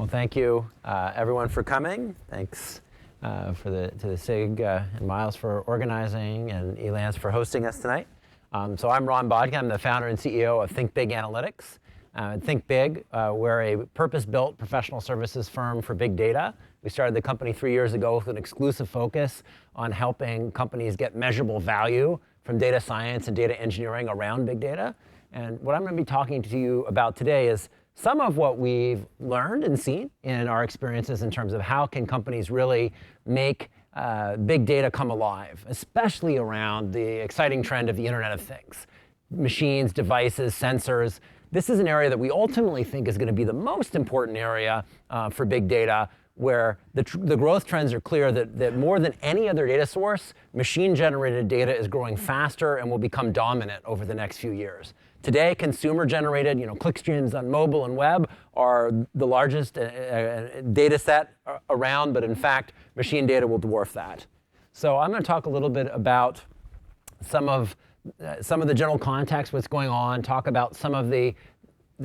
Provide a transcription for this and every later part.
Well, thank you, everyone, for coming. Thanks to the SIG and Miles for organizing, and Elance for hosting us tonight. So I'm Ron Bodkin. I'm the founder and CEO of Think Big Analytics. Think Big, we're a purpose-built professional services firm for big data. We started the company 3 years ago with an exclusive focus on helping companies get measurable value from data science and data engineering around big data. And what I'm going to be talking to you about today is some of what we've learned and seen in our experiences in terms of how can companies really make big data come alive, especially around the exciting trend of the Internet of Things. Machines, devices, sensors. This is an area that we ultimately think is going to be the most important area for big data, where the growth trends are clear that more than any other data source, machine-generated data is growing faster and will become dominant over the next few years. Today, consumer-generated, click streams on mobile and web are the largest data set around, but in fact, machine data will dwarf that. So I'm going to talk a little bit about some of the general context, what's going on, talk about some of the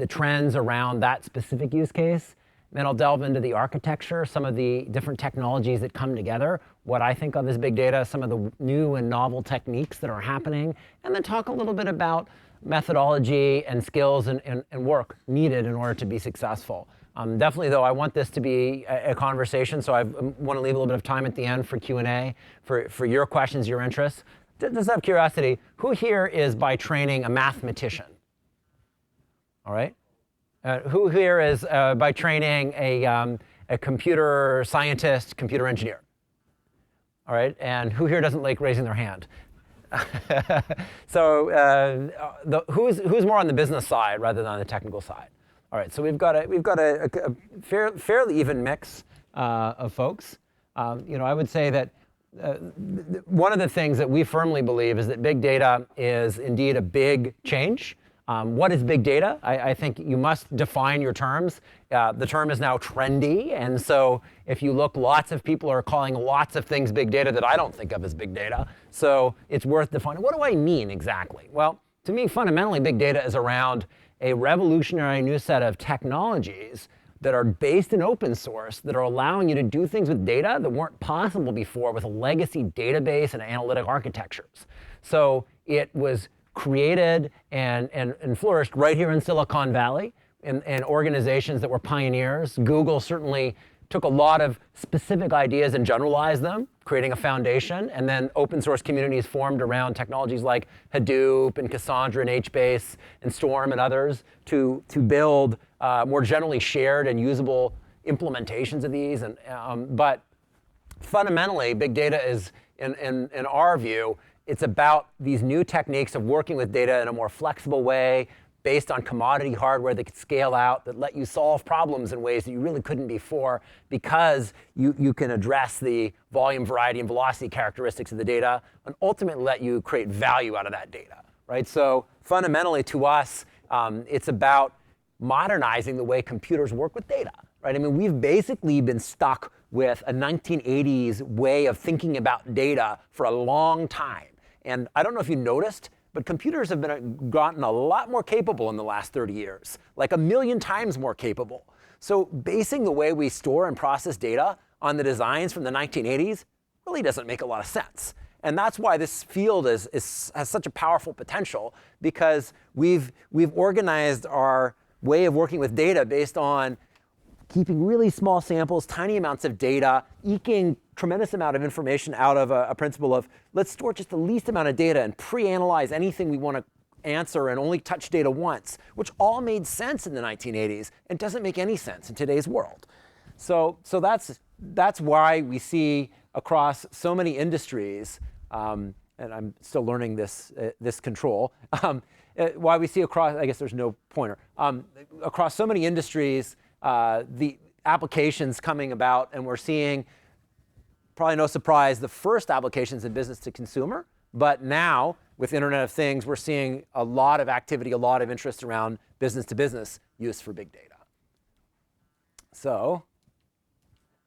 trends around that specific use case. Then I'll delve into the architecture, some of the different technologies that come together, what I think of as big data, some of the new and novel techniques that are happening, and then talk a little bit about methodology and skills and work needed in order to be successful. Definitely, though, I want this to be a conversation, so I want to leave a little bit of time at the end for Q&A, for your questions, your interests. Just out of curiosity, who here is by training a mathematician? All right. Who here is by training a computer scientist, computer engineer? All right. And who here doesn't like raising their hand? So who's more on the business side rather than on the technical side? All right. So we've got a fairly even mix of folks. I would say that one of the things that we firmly believe is that big data is indeed a big change. What is big data? I think you must define your terms. The term is now trendy, and so if you look, lots of people are calling lots of things big data that I don't think of as big data. So it's worth defining. What do I mean exactly? Well, to me, fundamentally, big data is around a revolutionary new set of technologies that are based in open source, that are allowing you to do things with data that weren't possible before with legacy database and analytic architectures. So it was created and flourished right here in Silicon Valley in organizations that were pioneers. Google certainly took a lot of specific ideas and generalized them, creating a foundation, and then open source communities formed around technologies like Hadoop and Cassandra and HBase and Storm and others to build more generally shared and usable implementations of these. But fundamentally, big data is, in our view, it's about these new techniques of working with data in a more flexible way, based on commodity hardware that can scale out, that let you solve problems in ways that you really couldn't before, because you can address the volume, variety, and velocity characteristics of the data, and ultimately let you create value out of that data, right? So fundamentally, to us, it's about modernizing the way computers work with data, right? I mean, we've basically been stuck with a 1980s way of thinking about data for a long time. And I don't know if you noticed, but computers have gotten a lot more capable in the last 30 years, like 1 million times more capable. So basing the way we store and process data on the designs from the 1980s really doesn't make a lot of sense. And that's why this field has such a powerful potential, because we've organized our way of working with data based on keeping really small samples, tiny amounts of data, eking tremendous amount of information out of a principle of let's store just the least amount of data and pre-analyze anything we want to answer and only touch data once, which all made sense in the 1980s and doesn't make any sense in today's world. So that's why we see across so many industries, and I'm still learning this control, why we see across, I guess there's no pointer, across so many industries, the applications coming about, and we're seeing, probably no surprise, the first applications in business to consumer, but now with Internet of Things, we're seeing a lot of activity, a lot of interest around business to business use for big data. So,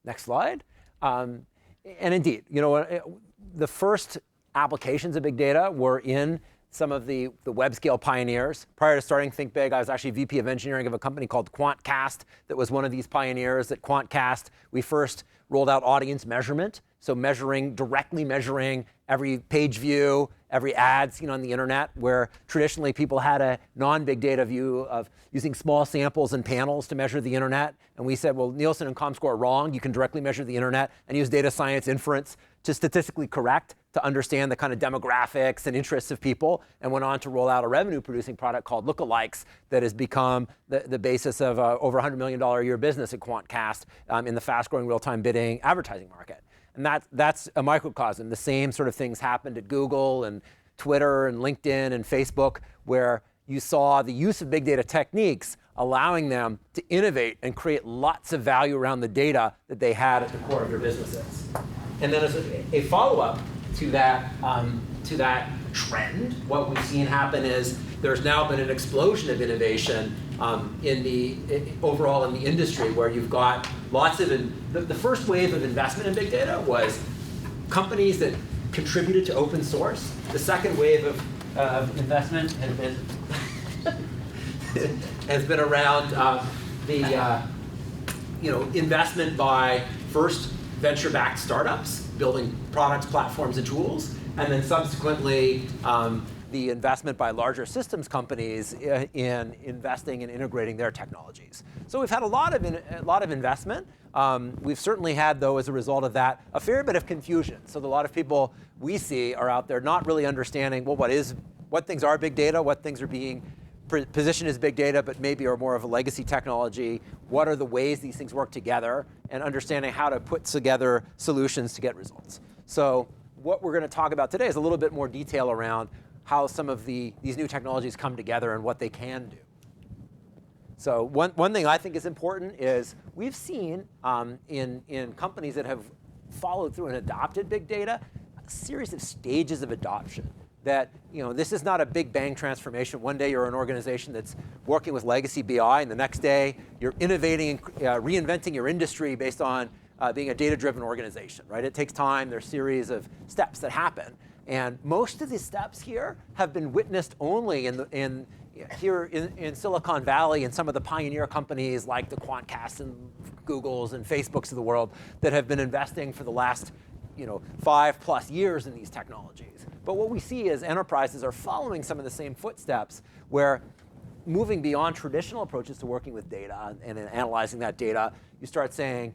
next slide. And indeed, the first applications of big data were in some of the web scale pioneers. Prior to starting Think Big, I was actually VP of engineering of a company called Quantcast that was one of these pioneers. At Quantcast, we first rolled out audience measurement, so directly measuring every page view, every ads on the internet, where traditionally people had a non-big data view of using small samples and panels to measure the internet. And we said, well, Nielsen and Comscore are wrong. You can directly measure the internet and use data science inference to statistically correct to understand the kind of demographics and interests of people, and went on to roll out a revenue-producing product called Lookalikes that has become the basis of over $100 million a year business at Quantcast in the fast-growing real-time bidding advertising market. And that's a microcosm. The same sort of things happened at Google and Twitter and LinkedIn and Facebook, where you saw the use of big data techniques allowing them to innovate and create lots of value around the data that they had at the core of their businesses. And then as a follow-up to that trend, what we've seen happen is there's now been an explosion of innovation overall in the industry, where you've got lots of, the first wave of investment in big data was companies that contributed to open source. The second wave of investment has been around investment by first venture-backed startups building products, platforms, and tools, and then subsequently the investment by larger systems companies in investing and integrating their technologies. So we've had a lot of investment. We've certainly had, though, as a result of that, a fair bit of confusion. So a lot of people we see are out there not really understanding, well, what things are big data, what things are being positioned as big data, but maybe are more of a legacy technology. What are the ways these things work together, and understanding how to put together solutions to get results. So what we're going to talk about today is a little bit more detail around how some of these new technologies come together and what they can do. So one thing I think is important is we've seen in companies that have followed through and adopted big data, a series of stages of adoption. That this is not a big bang transformation. One day you're an organization that's working with legacy BI, and the next day you're innovating and reinventing your industry based on being a data-driven organization, right? It takes time. There's a series of steps that happen. And most of these steps here have been witnessed only in Silicon Valley and some of the pioneer companies like the Quantcasts and Googles and Facebooks of the world that have been investing for the last 5+ years in these technologies. But what we see is enterprises are following some of the same footsteps, where moving beyond traditional approaches to working with data and analyzing that data, you start saying,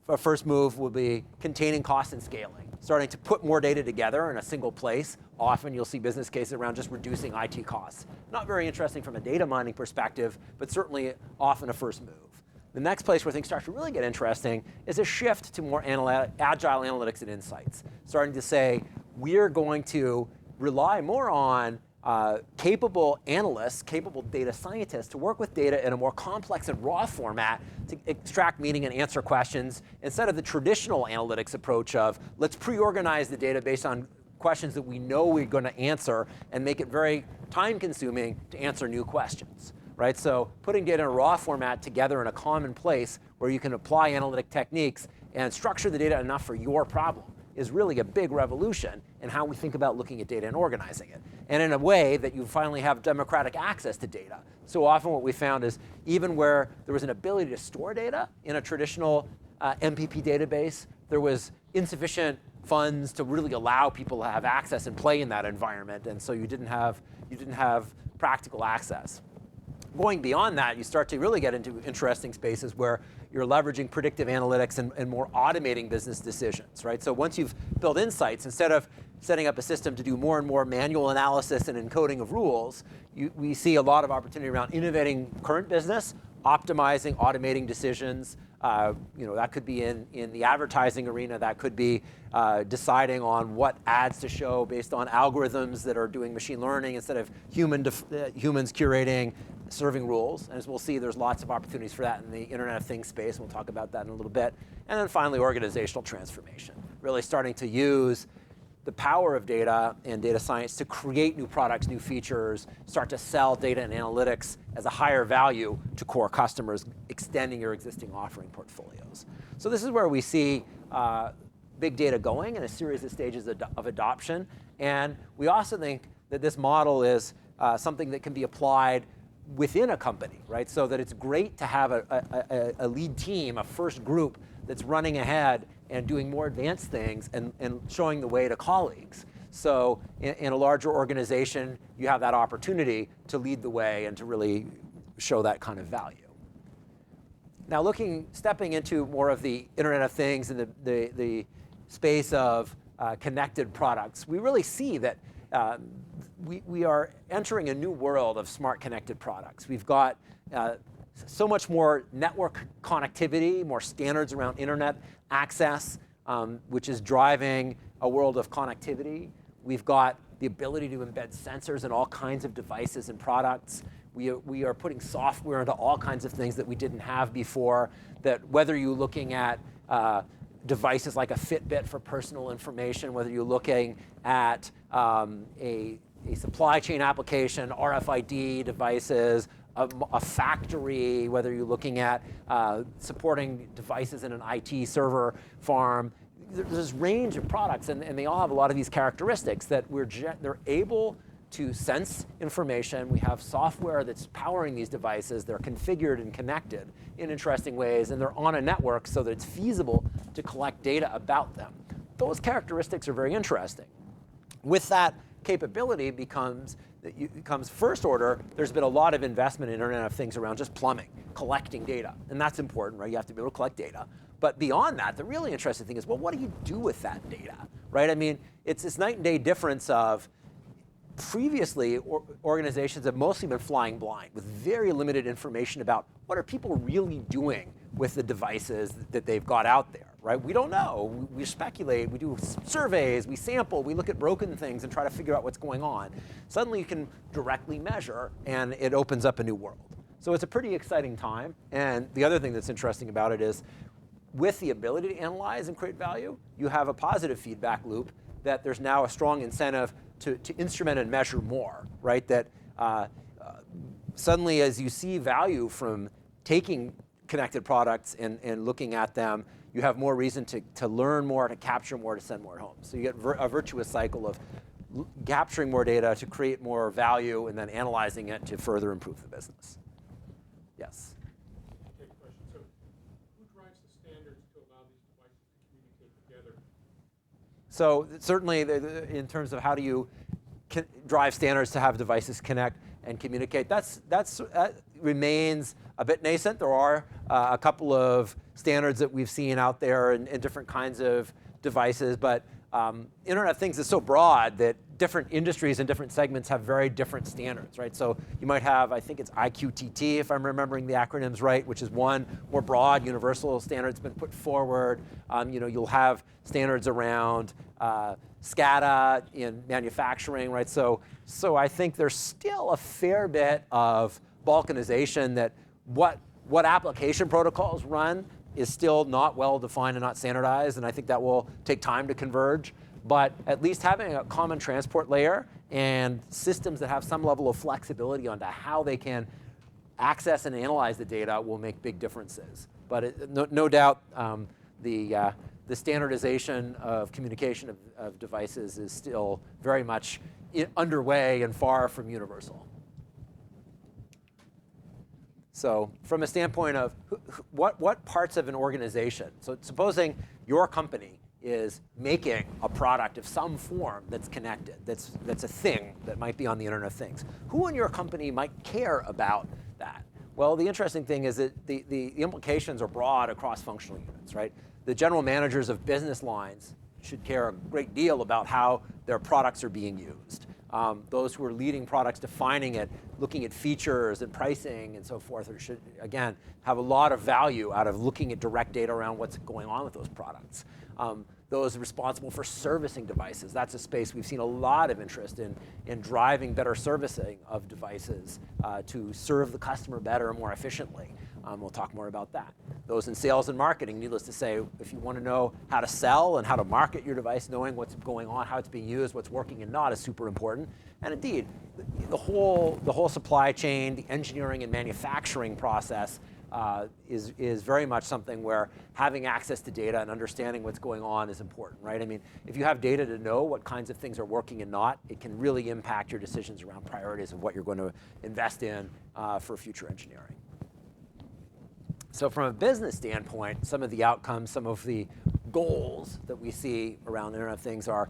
a first move will be containing cost and scaling, starting to put more data together in a single place. Often you'll see business cases around just reducing IT costs. Not very interesting from a data mining perspective, but certainly often a first move. The next place where things start to really get interesting is a shift to more agile analytics and insights. Starting to say, we're going to rely more on capable analysts, capable data scientists to work with data in a more complex and raw format to extract meaning and answer questions, instead of the traditional analytics approach of let's pre-organize the data based on questions that we know we're going to answer and make it very time-consuming to answer new questions. Right? So putting data in a raw format together in a common place where you can apply analytic techniques and structure the data enough for your problem is really a big revolution in how we think about looking at data and organizing it. And in a way that you finally have democratic access to data. So often what we found is even where there was an ability to store data in a traditional MPP database, there was insufficient funds to really allow people to have access and play in that environment. And so you didn't have practical access. Going beyond that, you start to really get into interesting spaces where you're leveraging predictive analytics and more automating business decisions, right? So once you've built insights, instead of setting up a system to do more and more manual analysis and encoding of rules, we see a lot of opportunity around innovating current business, optimizing, automating decisions. That could be in the advertising arena. That could be deciding on what ads to show based on algorithms that are doing machine learning instead of humans curating serving rules. And as we'll see, there's lots of opportunities for that in the Internet of Things space. We'll talk about that in a little bit. And then finally, organizational transformation. Really starting to use the power of data and data science to create new products, new features, start to sell data and analytics as a higher value to core customers, extending your existing offering portfolios. So this is where we see big data going in a series of stages of adoption. And we also think that this model is something that can be applied within a company, right? So that it's great to have a lead team, a first group that's running ahead and doing more advanced things and showing the way to colleagues. So in a larger organization, you have that opportunity to lead the way and to really show that kind of value. Now stepping into more of the Internet of Things and the space of connected products, we really see that we are entering a new world of smart connected products. We've got so much more network connectivity, more standards around internet access, which is driving a world of connectivity. We've got the ability to embed sensors in all kinds of devices and products. We are putting software into all kinds of things that we didn't have before, that whether you're looking at devices like a Fitbit for personal information, whether you're looking at a supply chain application, RFID devices, a factory, whether you're looking at supporting devices in an IT server farm. There's this range of products, and they all have a lot of these characteristics that they're able to sense information. We have software that's powering these devices. They're configured and connected in interesting ways, and they're on a network so that it's feasible to collect data about them. Those characteristics are very interesting. With that capability becomes first order, there's been a lot of investment in Internet of Things around just plumbing, collecting data, and that's important, right? You have to be able to collect data. But beyond that, the really interesting thing is, well, what do you do with that data, right? I mean, it's this night and day difference of previously, organizations have mostly been flying blind with very limited information about what are people really doing with the devices that they've got out there, right? We don't know. We speculate. We do surveys. We sample. We look at broken things and try to figure out what's going on. Suddenly, you can directly measure, and it opens up a new world. So it's a pretty exciting time. And the other thing that's interesting about it is, with the ability to analyze and create value, you have a positive feedback loop that there's now a strong incentive to instrument and measure more, right? That suddenly, as you see value from taking connected products and looking at them, you have more reason to learn more, to capture more, to send more home. So you get a virtuous cycle of capturing more data to create more value and then analyzing it to further improve the business. Yes? Okay, question. So who drives the standards to allow these devices to communicate together? So certainly, in terms of how do you drive standards to have devices connect and communicate, that remains a bit nascent. There are a couple of standards that we've seen out there in different kinds of devices, but Internet of Things is so broad that different industries and different segments have very different standards, right? So you might have, I think it's IQTT, if I'm remembering the acronyms right, which is one more broad, universal standard that's been put forward. You'll have standards around SCADA in manufacturing, right? So I think there's still a fair bit of balkanization that what application protocols run is still not well defined and not standardized, and I think that will take time to converge. But at least having a common transport layer and systems that have some level of flexibility onto how they can access and analyze the data will make big differences. But no doubt, the standardization of communication of devices is still very much underway and far from universal. So from a standpoint of what parts of an organization, so supposing your company is making a product of some form that's connected, that's a thing that might be on the Internet of Things. Who in your company might care about that? Well, the interesting thing is that the implications are broad across functional units, right? The general managers of business lines should care a great deal about how their products are being used. Those who are leading products, defining it, looking at features and pricing and so forth, should, again, have a lot of value out of looking at direct data around what's going on with those products. Those responsible for servicing devices, that's a space we've seen a lot of interest in driving better servicing of devices to serve the customer better and more efficiently. We'll talk more about that. Those in sales and marketing, needless to say, if you want to know how to sell and how to market your device, knowing what's going on, how it's being used, what's working and not is super important. And indeed, the whole supply chain, the engineering and manufacturing process is very much something where having access to data and understanding what's going on is important, right? I mean, if you have data to know what kinds of things are working and not, it can really impact your decisions around priorities of what you're going to invest in for future engineering. So from a business standpoint, some of the outcomes, some of the goals that we see around the Internet of Things are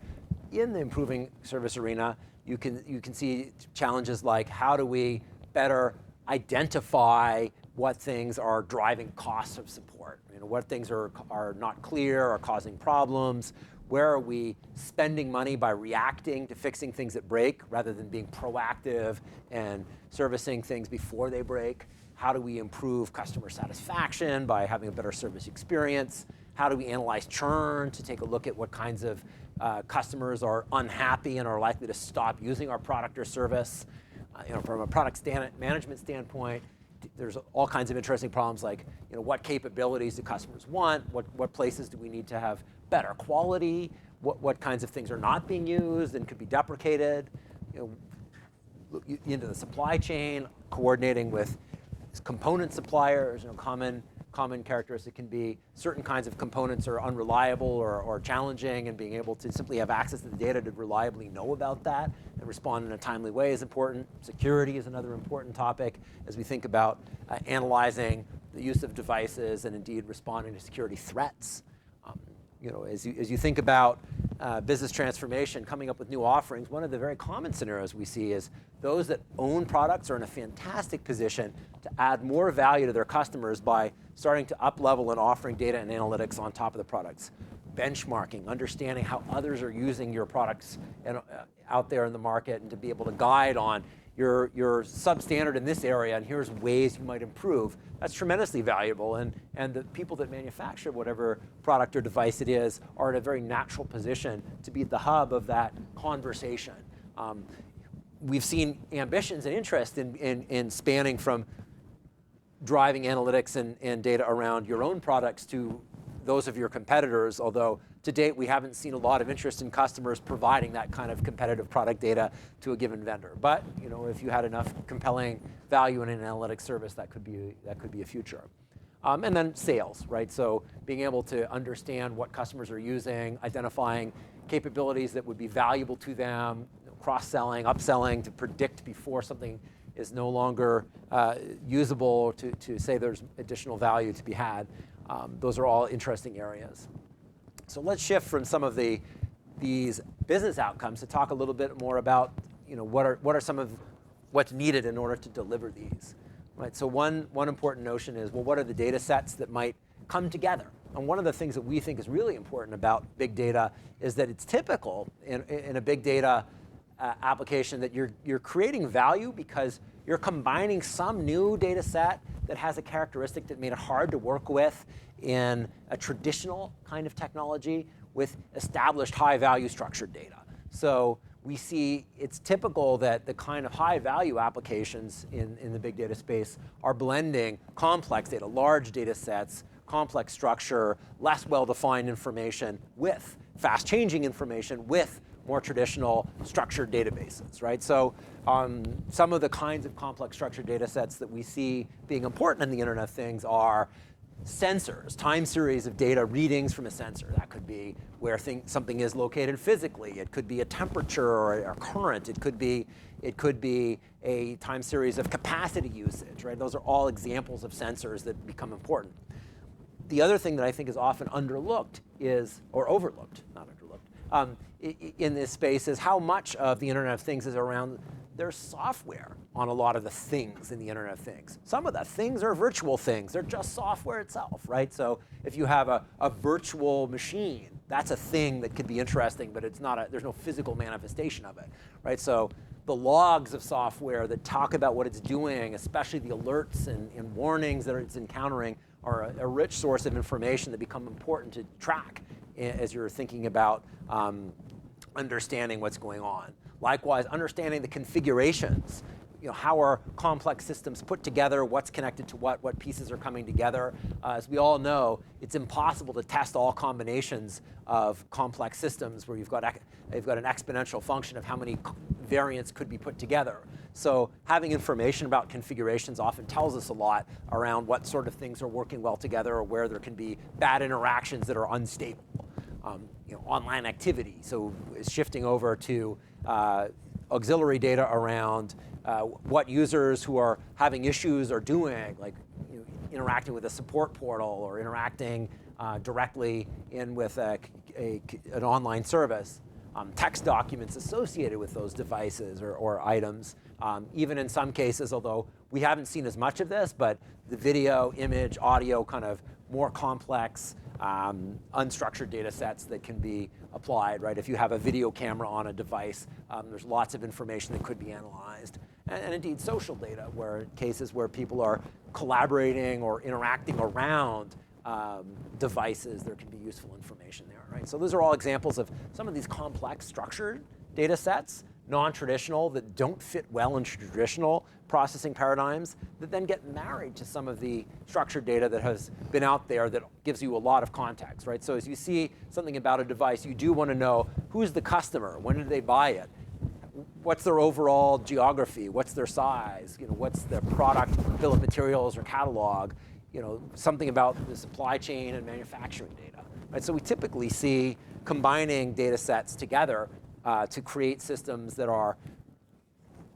in the improving service arena. You can see challenges like how do we better identify what things are driving costs of support? You know, what things are not clear or causing problems? Where are we spending money by reacting to fixing things that break rather than being proactive and servicing things before they break? How do we improve customer satisfaction by having a better service experience? How do we analyze churn to take a look at what kinds of customers are unhappy and are likely to stop using our product or service? From a product management standpoint, there's all kinds of interesting problems like, what capabilities do customers want? What places do we need to have better quality? What kinds of things are not being used and could be deprecated? Into the supply chain, coordinating with component suppliers. Common characteristic can be certain kinds of components are unreliable or challenging, and being able to simply have access to the data to reliably know about that and respond in a timely way is important. Security is another important topic as we think about analyzing the use of devices and indeed responding to security threats. As you think about business transformation, coming up with new offerings, one of the very common scenarios we see is those that own products are in a fantastic position to add more value to their customers by starting to up-level and offering data and analytics on top of the products. Benchmarking, understanding how others are using your products out there in the market, and to be able to guide on you're substandard in this area, and here's ways you might improve. That's tremendously valuable, and the people that manufacture whatever product or device it is are in a very natural position to be at the hub of that conversation. We've seen ambitions and interest in spanning from driving analytics and data around your own products to those of your competitors, although to date we haven't seen a lot of interest in customers providing that kind of competitive product data to a given vendor. But if you had enough compelling value in an analytics service, that could be a future. And then sales, right? So being able to understand what customers are using, identifying capabilities that would be valuable to them, cross-selling, upselling, to predict before something is no longer usable, to say there's additional value to be had. Those are all interesting areas. So let's shift from some of these business outcomes to talk a little bit more about what are some of what's needed in order to deliver these. Right? So one important notion is, well, what are the data sets that might come together? And one of the things that we think is really important about big data is that it's typical in a big data application that you're creating value because you're combining some new data set that has a characteristic that made it hard to work with in a traditional kind of technology with established high-value structured data. So we see it's typical that the kind of high-value applications in the big data space are blending complex data, large data sets, complex structure, less well-defined information with fast-changing information with more traditional structured databases, right? So some of the kinds of complex structured data sets that we see being important in the Internet of Things are sensors, time series of data readings from a sensor. That could be where something is located physically. It could be a temperature or a current. It could be a time series of capacity usage, right? Those are all examples of sensors that become important. The other thing that I think is often underlooked or overlooked, not underlooked, in this space is how much of the Internet of Things is around there's software on a lot of the things in the Internet of Things. Some of the things are virtual things. They're just software itself, right? So if you have a virtual machine, that's a thing that could be interesting, but there's no physical manifestation of it, right? So the logs of software that talk about what it's doing, especially the alerts and warnings that it's encountering, are a rich source of information that become important to track as you're thinking about understanding what's going on. Likewise, understanding the configurations. How are complex systems put together? What's connected to what pieces are coming together? As we all know, it's impossible to test all combinations of complex systems where you've got an exponential function of how many variants could be put together. So having information about configurations often tells us a lot around what sort of things are working well together or where there can be bad interactions that are unstable. Online activity, so shifting over to auxiliary data around what users who are having issues are doing, like interacting with a support portal or interacting directly with an online service. Text documents associated with those devices or items. Even in some cases, although we haven't seen as much of this, but the video, image, audio, kind of more complex, unstructured data sets that can be applied, right? If you have a video camera on a device, there's lots of information that could be analyzed. And indeed, social data, where cases where people are collaborating or interacting around devices, there can be useful information there, right? So those are all examples of some of these complex structured data sets, non-traditional, that don't fit well into traditional processing paradigms, that then get married to some of the structured data that has been out there that gives you a lot of context, right? So as you see something about a device, you do want to know who's the customer, when did they buy it, what's their overall geography, what's their size, what's their product bill of materials or catalog, something about the supply chain and manufacturing data, right? So we typically see combining data sets together to create systems that are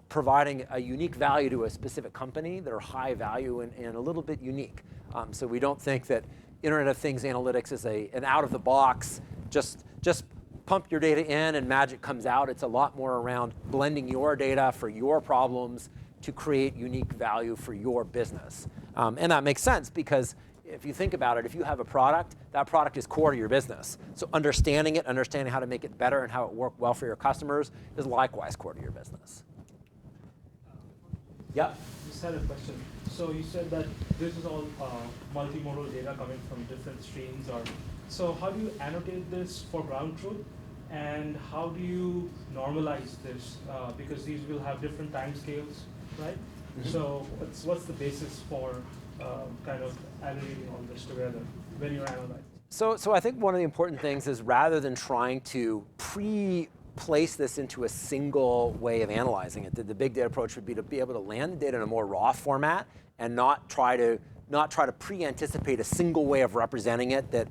providing a unique value to a specific company, that are high value and a little bit unique. So we don't think that Internet of Things analytics is an out-of-the-box, just pump your data in and magic comes out. It's a lot more around blending your data for your problems to create unique value for your business. And that makes sense because if you think about it, if you have a product, that product is core to your business. So understanding it, understanding how to make it better and how it works well for your customers is likewise core to your business. Yeah? Just had a question. So you said that this is all multimodal data coming from different streams. So how do you annotate this for ground truth? And how do you normalize this? Because these will have different timescales, right? Mm-hmm. So what's the basis for kind of aggregating all this together when you're analyzing? So I think one of the important things is rather than trying to place this into a single way of analyzing it, the big data approach would be to be able to land the data in a more raw format and not try to pre-anticipate a single way of representing it that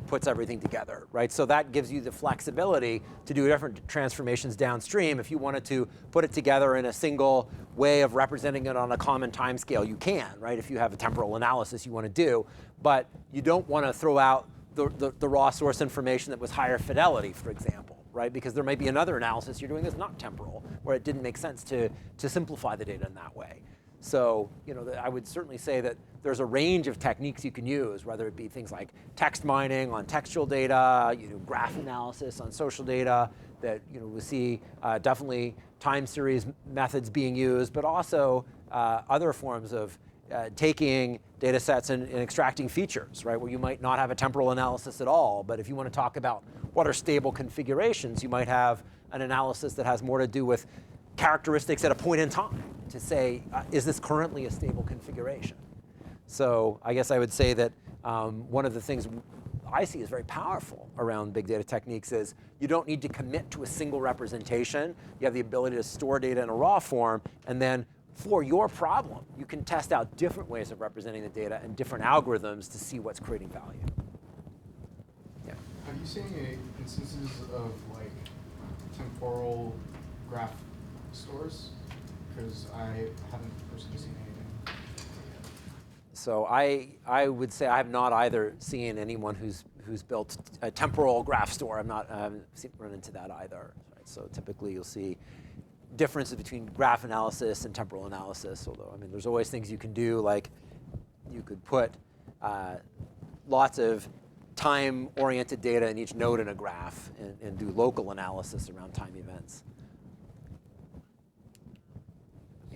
puts everything together, right? So that gives you the flexibility to do different transformations downstream. If you wanted to put it together in a single way of representing it on a common time scale, you can, right? If you have a temporal analysis you want to do, but you don't want to throw out the raw source information that was higher fidelity, for example, right? Because there might be another analysis you're doing that's not temporal, where it didn't make sense to simplify the data in that way. So, I would certainly say that there's a range of techniques you can use, whether it be things like text mining on textual data, graph analysis on social data, that we see definitely time series methods being used, but also other forms of taking data sets and extracting features, right? Where you might not have a temporal analysis at all, but if you want to talk about what are stable configurations, you might have an analysis that has more to do with characteristics at a point in time to say, is this currently a stable configuration? So I guess I would say that one of the things I see is very powerful around big data techniques is you don't need to commit to a single representation. You have the ability to store data in a raw form, and then for your problem, you can test out different ways of representing the data and different algorithms to see what's creating value. Yeah. Have you seen any instances of temporal graph stores? Because I haven't personally seen anything. So I would say I have not either seen anyone who's built a temporal graph store. I haven't run into that either. Right? So typically you'll see differences between graph analysis and temporal analysis. Although there's always things you can do, like you could put lots of time-oriented data in each node in a graph and do local analysis around time events.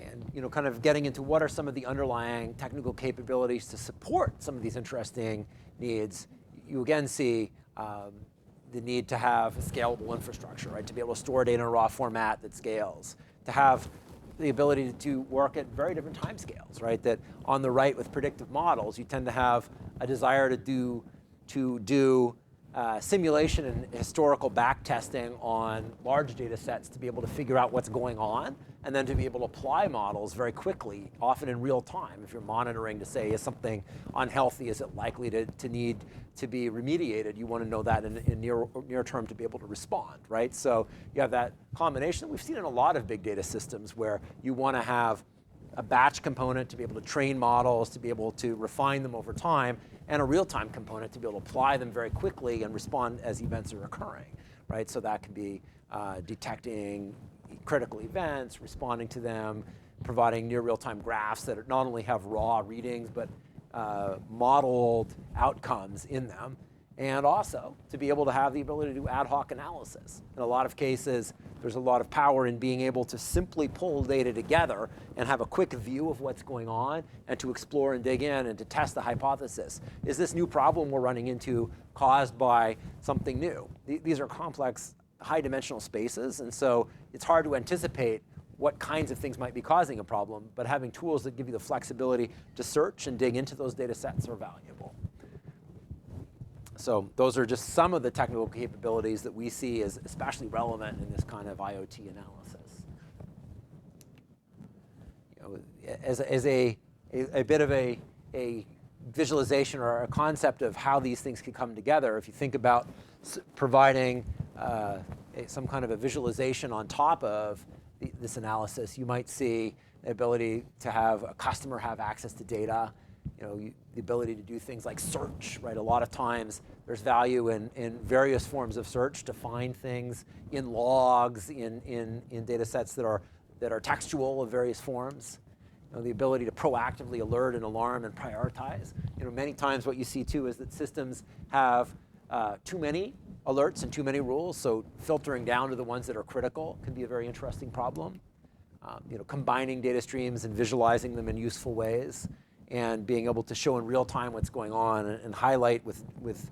And kind of getting into what are some of the underlying technical capabilities to support some of these interesting needs, you again see the need to have a scalable infrastructure, right? To be able to store data in a raw format that scales, to have the ability to work at very different time scales, right? That on the right with predictive models, you tend to have a desire to do simulation and historical back testing on large data sets to be able to figure out what's going on, and then to be able to apply models very quickly, often in real time. If you're monitoring to say, is something unhealthy, is it likely to need to be remediated, you want to know that in near term to be able to respond, right? So you have that combination that we've seen in a lot of big data systems where you want to have a batch component to be able to train models, to be able to refine them over time, and a real-time component to be able to apply them very quickly and respond as events are occurring, right? So that can be detecting critical events, responding to them, providing near real-time graphs that not only have raw readings, but modeled outcomes in them, and also to be able to have the ability to do ad hoc analysis. In a lot of cases, there's a lot of power in being able to simply pull data together and have a quick view of what's going on and to explore and dig in and to test the hypothesis. Is this new problem we're running into caused by something new? These are complex, high-dimensional spaces, and so it's hard to anticipate what kinds of things might be causing a problem, but having tools that give you the flexibility to search and dig into those data sets are valuable. So those are just some of the technical capabilities that we see as especially relevant in this kind of IoT analysis. You know, as a bit of a visualization or a concept of how these things can come together, if you think about providing some kind of a visualization on top of this analysis, you might see the ability to have a customer have access to data, the ability to do things like search, right? A lot of times there's value in various forms of search to find things in logs, in data sets that are textual of various forms. The ability to proactively alert and alarm and prioritize. Many times what you see too is that systems have too many alerts and too many rules, so filtering down to the ones that are critical can be a very interesting problem. Combining data streams and visualizing them in useful ways, and being able to show in real time what's going on and highlight with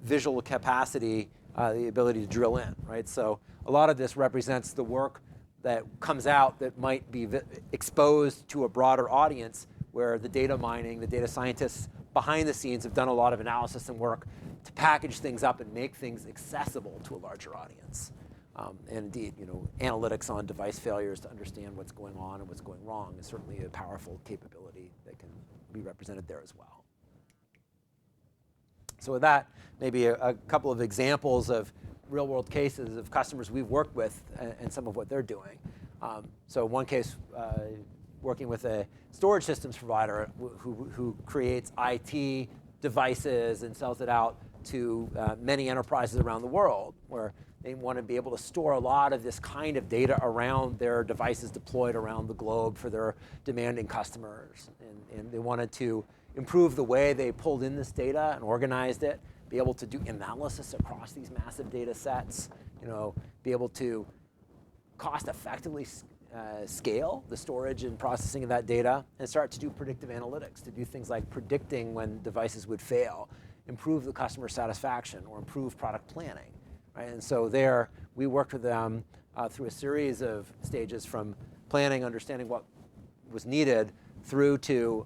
visual capacity the ability to drill in, right? So a lot of this represents the work that comes out that might be exposed to a broader audience, where the data mining, the data scientists behind the scenes have done a lot of analysis and work to package things up and make things accessible to a larger audience. And indeed, analytics on device failures to understand what's going on and what's going wrong is certainly a powerful capability that can be represented there as well. So with that, maybe a couple of examples of real-world cases of customers we've worked with and some of what they're doing. So one case, working with a storage systems provider who creates IT devices and sells it out to many enterprises around the world, where they want to be able to store a lot of this kind of data around their devices deployed around the globe for their demanding customers. And they wanted to improve the way they pulled in this data and organized it, be able to do analysis across these massive data sets, be able to cost effectively scale the storage and processing of that data, and start to do predictive analytics, to do things like predicting when devices would fail, improve the customer satisfaction, or improve product planning. Right? And so there, we worked with them through a series of stages, from planning, understanding what was needed, through to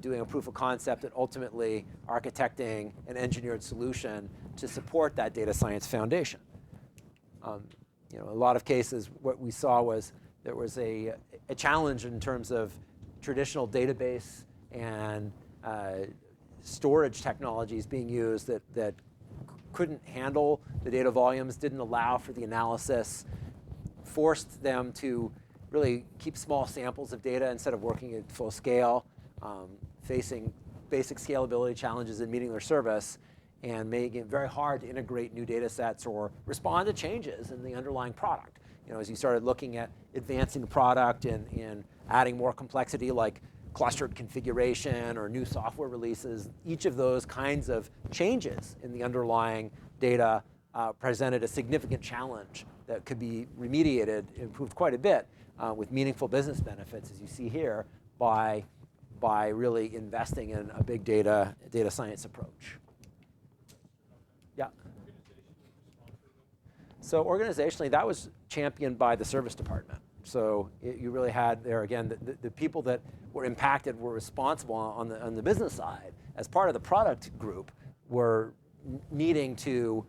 doing a proof of concept and ultimately architecting an engineered solution to support that data science foundation. A lot of cases, what we saw was there was a challenge in terms of traditional database and storage technologies being used that couldn't handle the data volumes, didn't allow for the analysis, forced them to really keep small samples of data instead of working at full scale, facing basic scalability challenges in meeting their service, and making it very hard to integrate new data sets or respond to changes in the underlying product. As you started looking at advancing the product and adding more complexity, like clustered configuration or new software releases, each of those kinds of changes in the underlying data presented a significant challenge that could be remediated, improved quite a bit, with meaningful business benefits, as you see here, by really investing in a big data science approach. Yeah. So organizationally, that was championed by the service department. So you really had there, again, the people that were impacted were responsible on the business side, as part of the product group, were needing to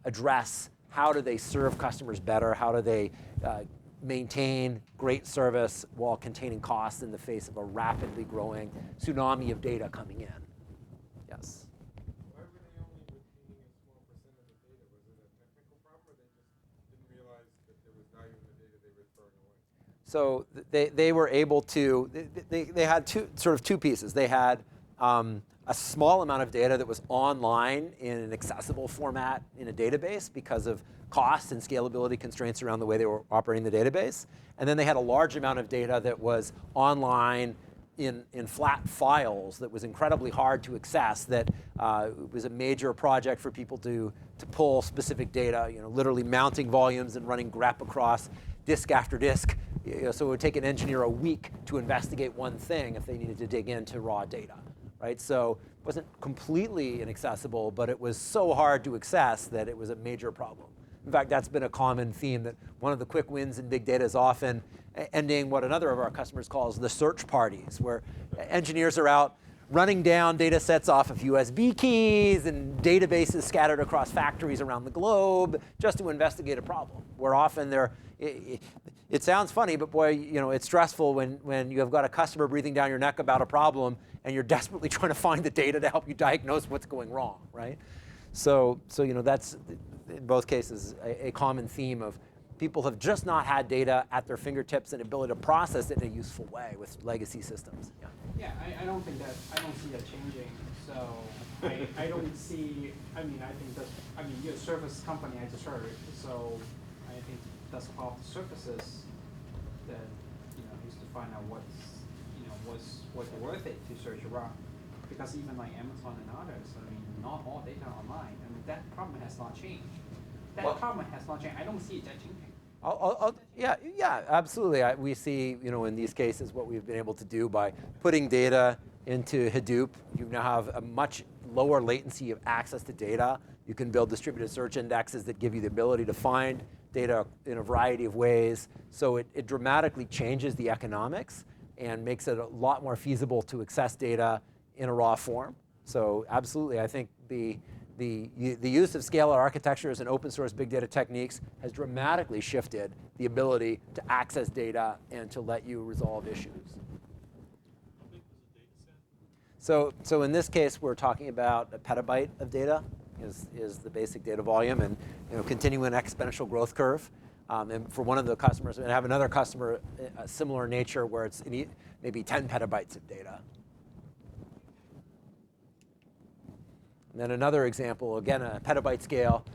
address how do they serve customers better, how do they maintain great service while containing costs in the face of a rapidly growing tsunami of data coming in. Yes? Why were they only retaining a small percent of the data? Was it a technical problem, or they just didn't realize that there was value in the data they were throwing away? So they were able to, they had two pieces. They had a small amount of data that was online in an accessible format in a database because of cost and scalability constraints around the way they were operating the database. And then they had a large amount of data that was online in flat files that was incredibly hard to access, that was a major project for people to pull specific data, literally mounting volumes and running grep across disk after disk. So it would take an engineer a week to investigate one thing if they needed to dig into raw data. Right? So it wasn't completely inaccessible, but it was so hard to access that it was a major problem. In fact, that's been a common theme, that one of the quick wins in big data is often ending what another of our customers calls the search parties, where engineers are out running down data sets off of USB keys and databases scattered across factories around the globe just to investigate a problem, where often it sounds funny, but boy, it's stressful when you have got a customer breathing down your neck about a problem and you're desperately trying to find the data to help you diagnose what's going wrong, right? So that's, in both cases, a common theme of people have just not had data at their fingertips and ability to process it in a useful way with legacy systems. Yeah. Yeah, I don't see that changing. So I don't see, I think you're a service company, I just heard, so I think that's part of the services that, is to find out what's worth it to search around. Because even like Amazon and others, not all data are online, and that problem has not changed. Problem has not changed. I don't see that changing. Yeah, absolutely. We see, in these cases, what we've been able to do by putting data into Hadoop. You now have a much lower latency of access to data. You can build distributed search indexes that give you the ability to find data in a variety of ways. So it dramatically changes the economics and makes it a lot more feasible to access data in a raw form. So absolutely, I think the use of scalar architectures and open source big data techniques has dramatically shifted the ability to access data and to let you resolve issues. How big was the data set? So in this case, we're talking about a petabyte of data is the basic data volume, and continuing an exponential growth curve. And for one of the customers, and I have another customer, a similar nature, where it's maybe 10 petabytes of data. And then another example, again, a petabyte scale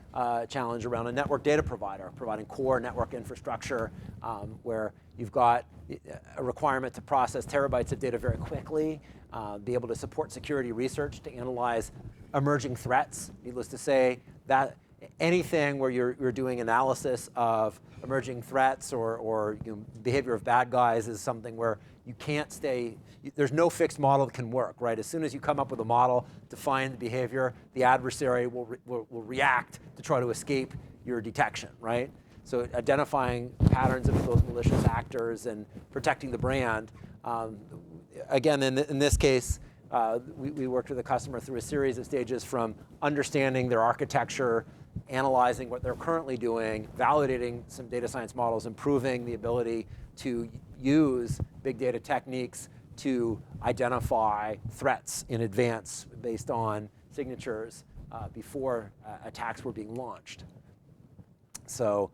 challenge around a network data provider, providing core network infrastructure, where you've got a requirement to process terabytes of data very quickly, be able to support security research to analyze emerging threats. Needless to say, that anything where you're doing analysis of emerging threats or behavior of bad guys is something where you can't stay, there's no fixed model that can work, right? As soon as you come up with a model to find the behavior, the adversary will react to try to escape your detection, right? So identifying patterns of those malicious actors and protecting the brand. Again, in this case, we worked with a customer through a series of stages, from understanding their architecture, analyzing what they're currently doing, validating some data science models, improving the ability to use big data techniques to identify threats in advance based on signatures before attacks were being launched. So,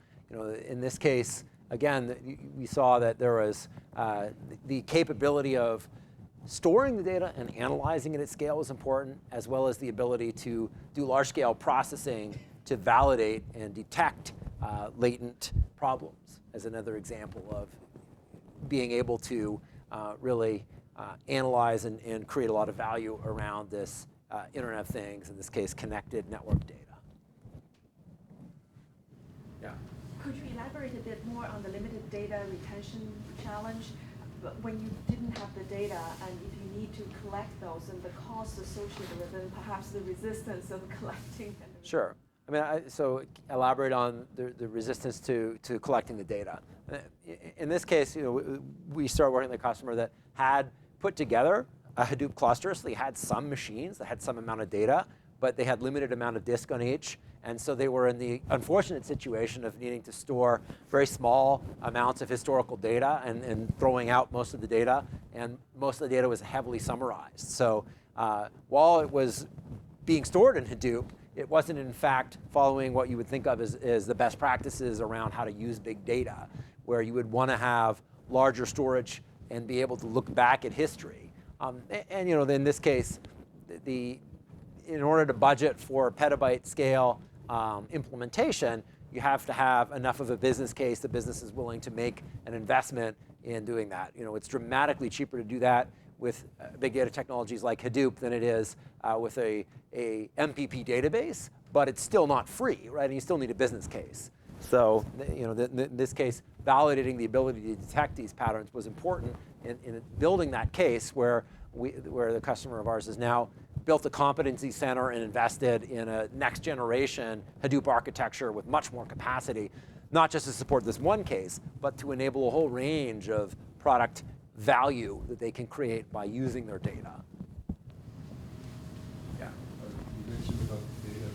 in this case, again, we saw that there was the capability of storing the data and analyzing it at scale was important, as well as the ability to do large-scale processing to validate and detect latent problems, as another example of being able to really analyze and create a lot of value around this Internet of Things, in this case, connected network data. Yeah. Could you elaborate a bit more on the limited data retention challenge? When you didn't have the data, and if you need to collect those, and the costs associated with it, and perhaps the resistance of collecting them? Sure. So elaborate on the resistance to collecting the data. In this case, we started working with a customer that had put together a Hadoop cluster, so they had some machines that had some amount of data, but they had limited amount of disk on each. And so they were in the unfortunate situation of needing to store very small amounts of historical data and throwing out most of the data. And most of the data was heavily summarized. So while it was being stored in Hadoop, it wasn't in fact following what you would think of as the best practices around how to use big data, where you would want to have larger storage and be able to look back at history. And you know, in this case, in order to budget for petabyte scale implementation, you have to have enough of a business case the business is willing to make an investment in doing that. You know, it's dramatically cheaper to do that with big data technologies like Hadoop than it is with a MPP database, but it's still not free, right? And you still need a business case. So, you know, in this case, validating the ability to detect these patterns was important in building that case where the customer of ours has now built a competency center and invested in a next generation Hadoop architecture with much more capacity, not just to support this one case, but to enable a whole range of product value that they can create by using their data. Yeah. You mentioned about the data.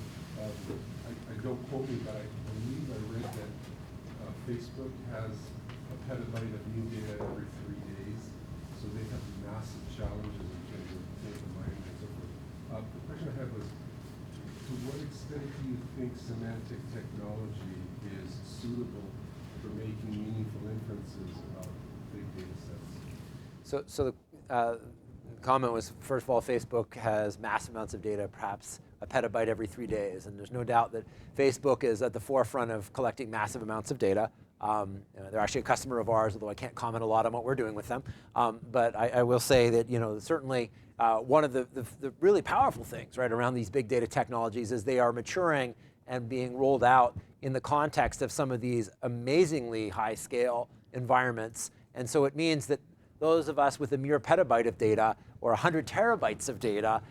I don't quote me, but I believe I read that Facebook has a petabyte of new data every 3 days, so they have massive challenges in terms of data mining and so forth. The question I had was, to what extent do you think semantic technology is suitable for making meaningful inferences about big data sets? So the comment was, first of all, Facebook has massive amounts of data, perhaps a petabyte every 3 days. And there's no doubt that Facebook is at the forefront of collecting massive amounts of data. They're actually a customer of ours, although I can't comment a lot on what we're doing with them. But I will say that, you know, certainly one of the really powerful things, right, around these big data technologies is they are maturing and being rolled out in the context of some of these amazingly high-scale environments. And so it means that those of us with a mere petabyte of data or 100 terabytes of data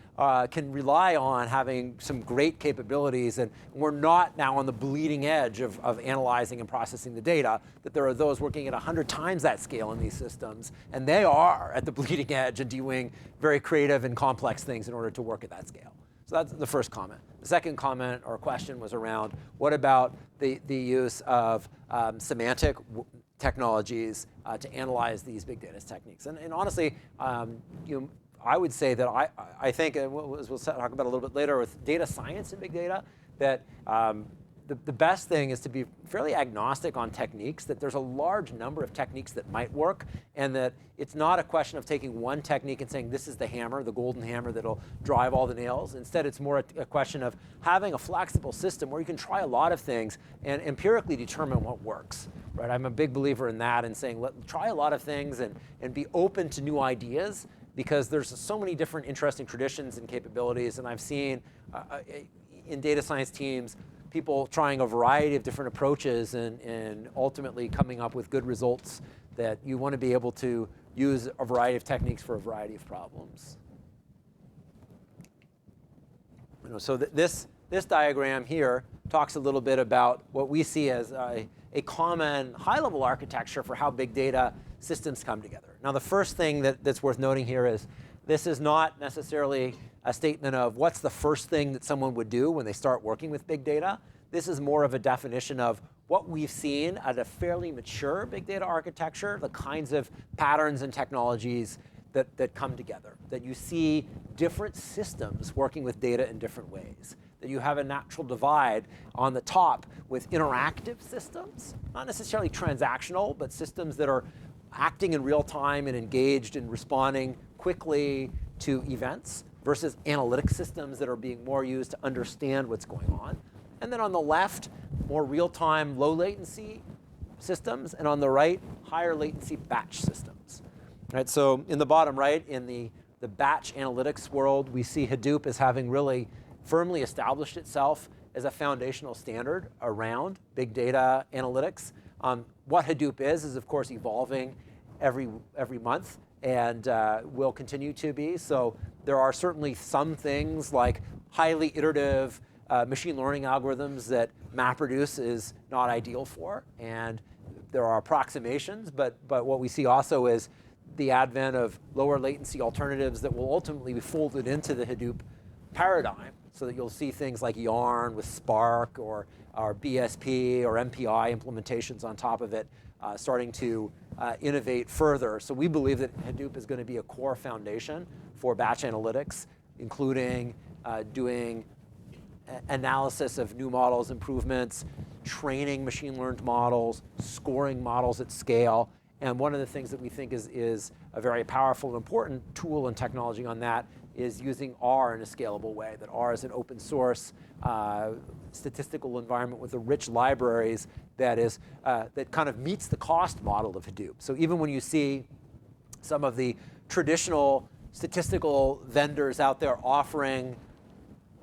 can rely on having some great capabilities, and we're not now on the bleeding edge of analyzing and processing the data, that there are those working at 100 times that scale in these systems, and they are at the bleeding edge and doing very creative and complex things in order to work at that scale. So that's the first comment. The second comment or question was around, what about the use of semantic technologies to analyze these big data techniques? And honestly, I would say that I think, and we'll talk about a little bit later with data science and big data, that the best thing is to be fairly agnostic on techniques, that there's a large number of techniques that might work, and that it's not a question of taking one technique and saying this is the hammer, the golden hammer that'll drive all the nails. Instead, it's more a question of having a flexible system where you can try a lot of things and empirically determine what works. Right? I'm a big believer in that, and saying try a lot of things and be open to new ideas, because there's so many different interesting traditions and capabilities, and I've seen in data science teams people trying a variety of different approaches and ultimately coming up with good results, that you want to be able to use a variety of techniques for a variety of problems. You know, so this diagram here talks a little bit about what we see as a common high-level architecture for how big data systems come together. Now, the first thing that's worth noting here is this is not necessarily a statement of what's the first thing that someone would do when they start working with big data. This is more of a definition of what we've seen at a fairly mature big data architecture, the kinds of patterns and technologies that come together, that you see different systems working with data in different ways, that you have a natural divide on the top with interactive systems, not necessarily transactional, but systems that are acting in real time and engaged in responding quickly to events, versus analytic systems that are being more used to understand what's going on. And then on the left, more real-time, low latency systems, and on the right, higher latency batch systems. Right, so in the bottom right, in the batch analytics world, we see Hadoop as having really firmly established itself as a foundational standard around big data analytics. What Hadoop is of course evolving every month, and will continue to be. So there are certainly some things like highly iterative machine learning algorithms that MapReduce is not ideal for, and there are approximations, but what we see also is the advent of lower latency alternatives that will ultimately be folded into the Hadoop paradigm, So that you'll see things like Yarn with Spark or BSP or MPI implementations on top of it starting to innovate further. So we believe that Hadoop is going to be a core foundation for batch analytics, including doing analysis of new models, improvements, training machine learned models, scoring models at scale. And one of the things that we think is a very powerful and important tool and technology on that is using R in a scalable way, that R is an open source statistical environment with the rich libraries that kind of meets the cost model of Hadoop. So even when you see some of the traditional statistical vendors out there offering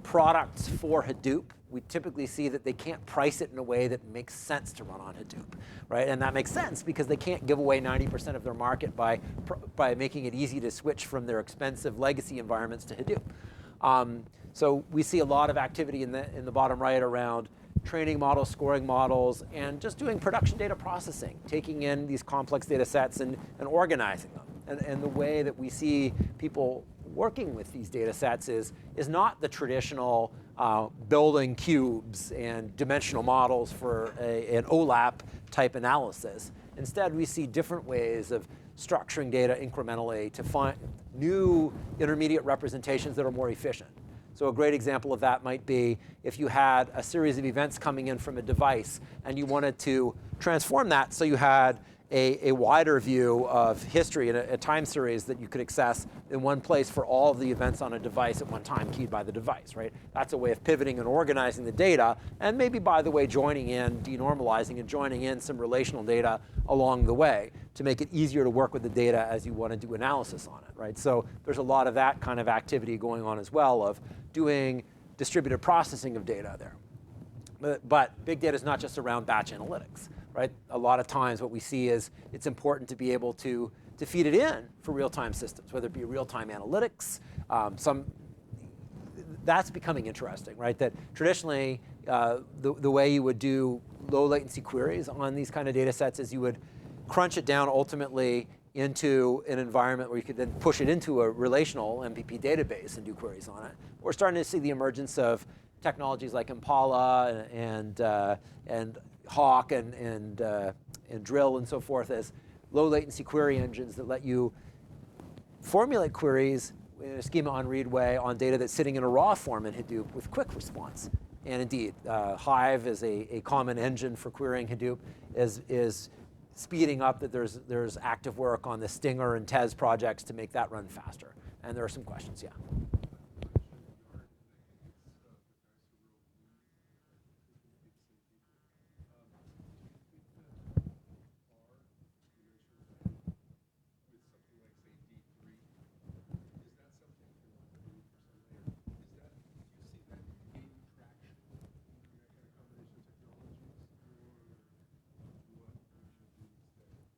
products for Hadoop, we typically see that they can't price it in a way that makes sense to run on Hadoop, right? And that makes sense because they can't give away 90% of their market by making it easy to switch from their expensive legacy environments to Hadoop. So we see a lot of activity in the bottom right around training models, scoring models, and just doing production data processing, taking in these complex data sets and organizing them. And the way that we see people working with these data sets is not the traditional building cubes and dimensional models for an OLAP type analysis. Instead, we see different ways of structuring data incrementally to find new intermediate representations that are more efficient. So a great example of that might be if you had a series of events coming in from a device and you wanted to transform that so you had a wider view of history in a time series that you could access in one place for all of the events on a device at one time keyed by the device, right? That's a way of pivoting and organizing the data, and maybe, by the way, joining in, denormalizing, and joining in some relational data along the way to make it easier to work with the data as you want to do analysis on it, right? So there's a lot of that kind of activity going on as well of doing distributed processing of data there. But big data is not just around batch analytics. Right? A lot of times what we see is it's important to be able to feed it in for real-time systems, whether it be real-time analytics. That's becoming interesting, right? That traditionally, the way you would do low latency queries on these kind of data sets is you would crunch it down ultimately into an environment where you could then push it into a relational MPP database and do queries on it. We're starting to see the emergence of technologies like Impala and Hawk and Drill and so forth as low latency query engines that let you formulate queries in a schema on read way on data that's sitting in a raw form in Hadoop with quick response. And indeed, Hive is a common engine for querying Hadoop is speeding up that there's active work on the Stinger and Tez projects to make that run faster. And there are some questions, yeah.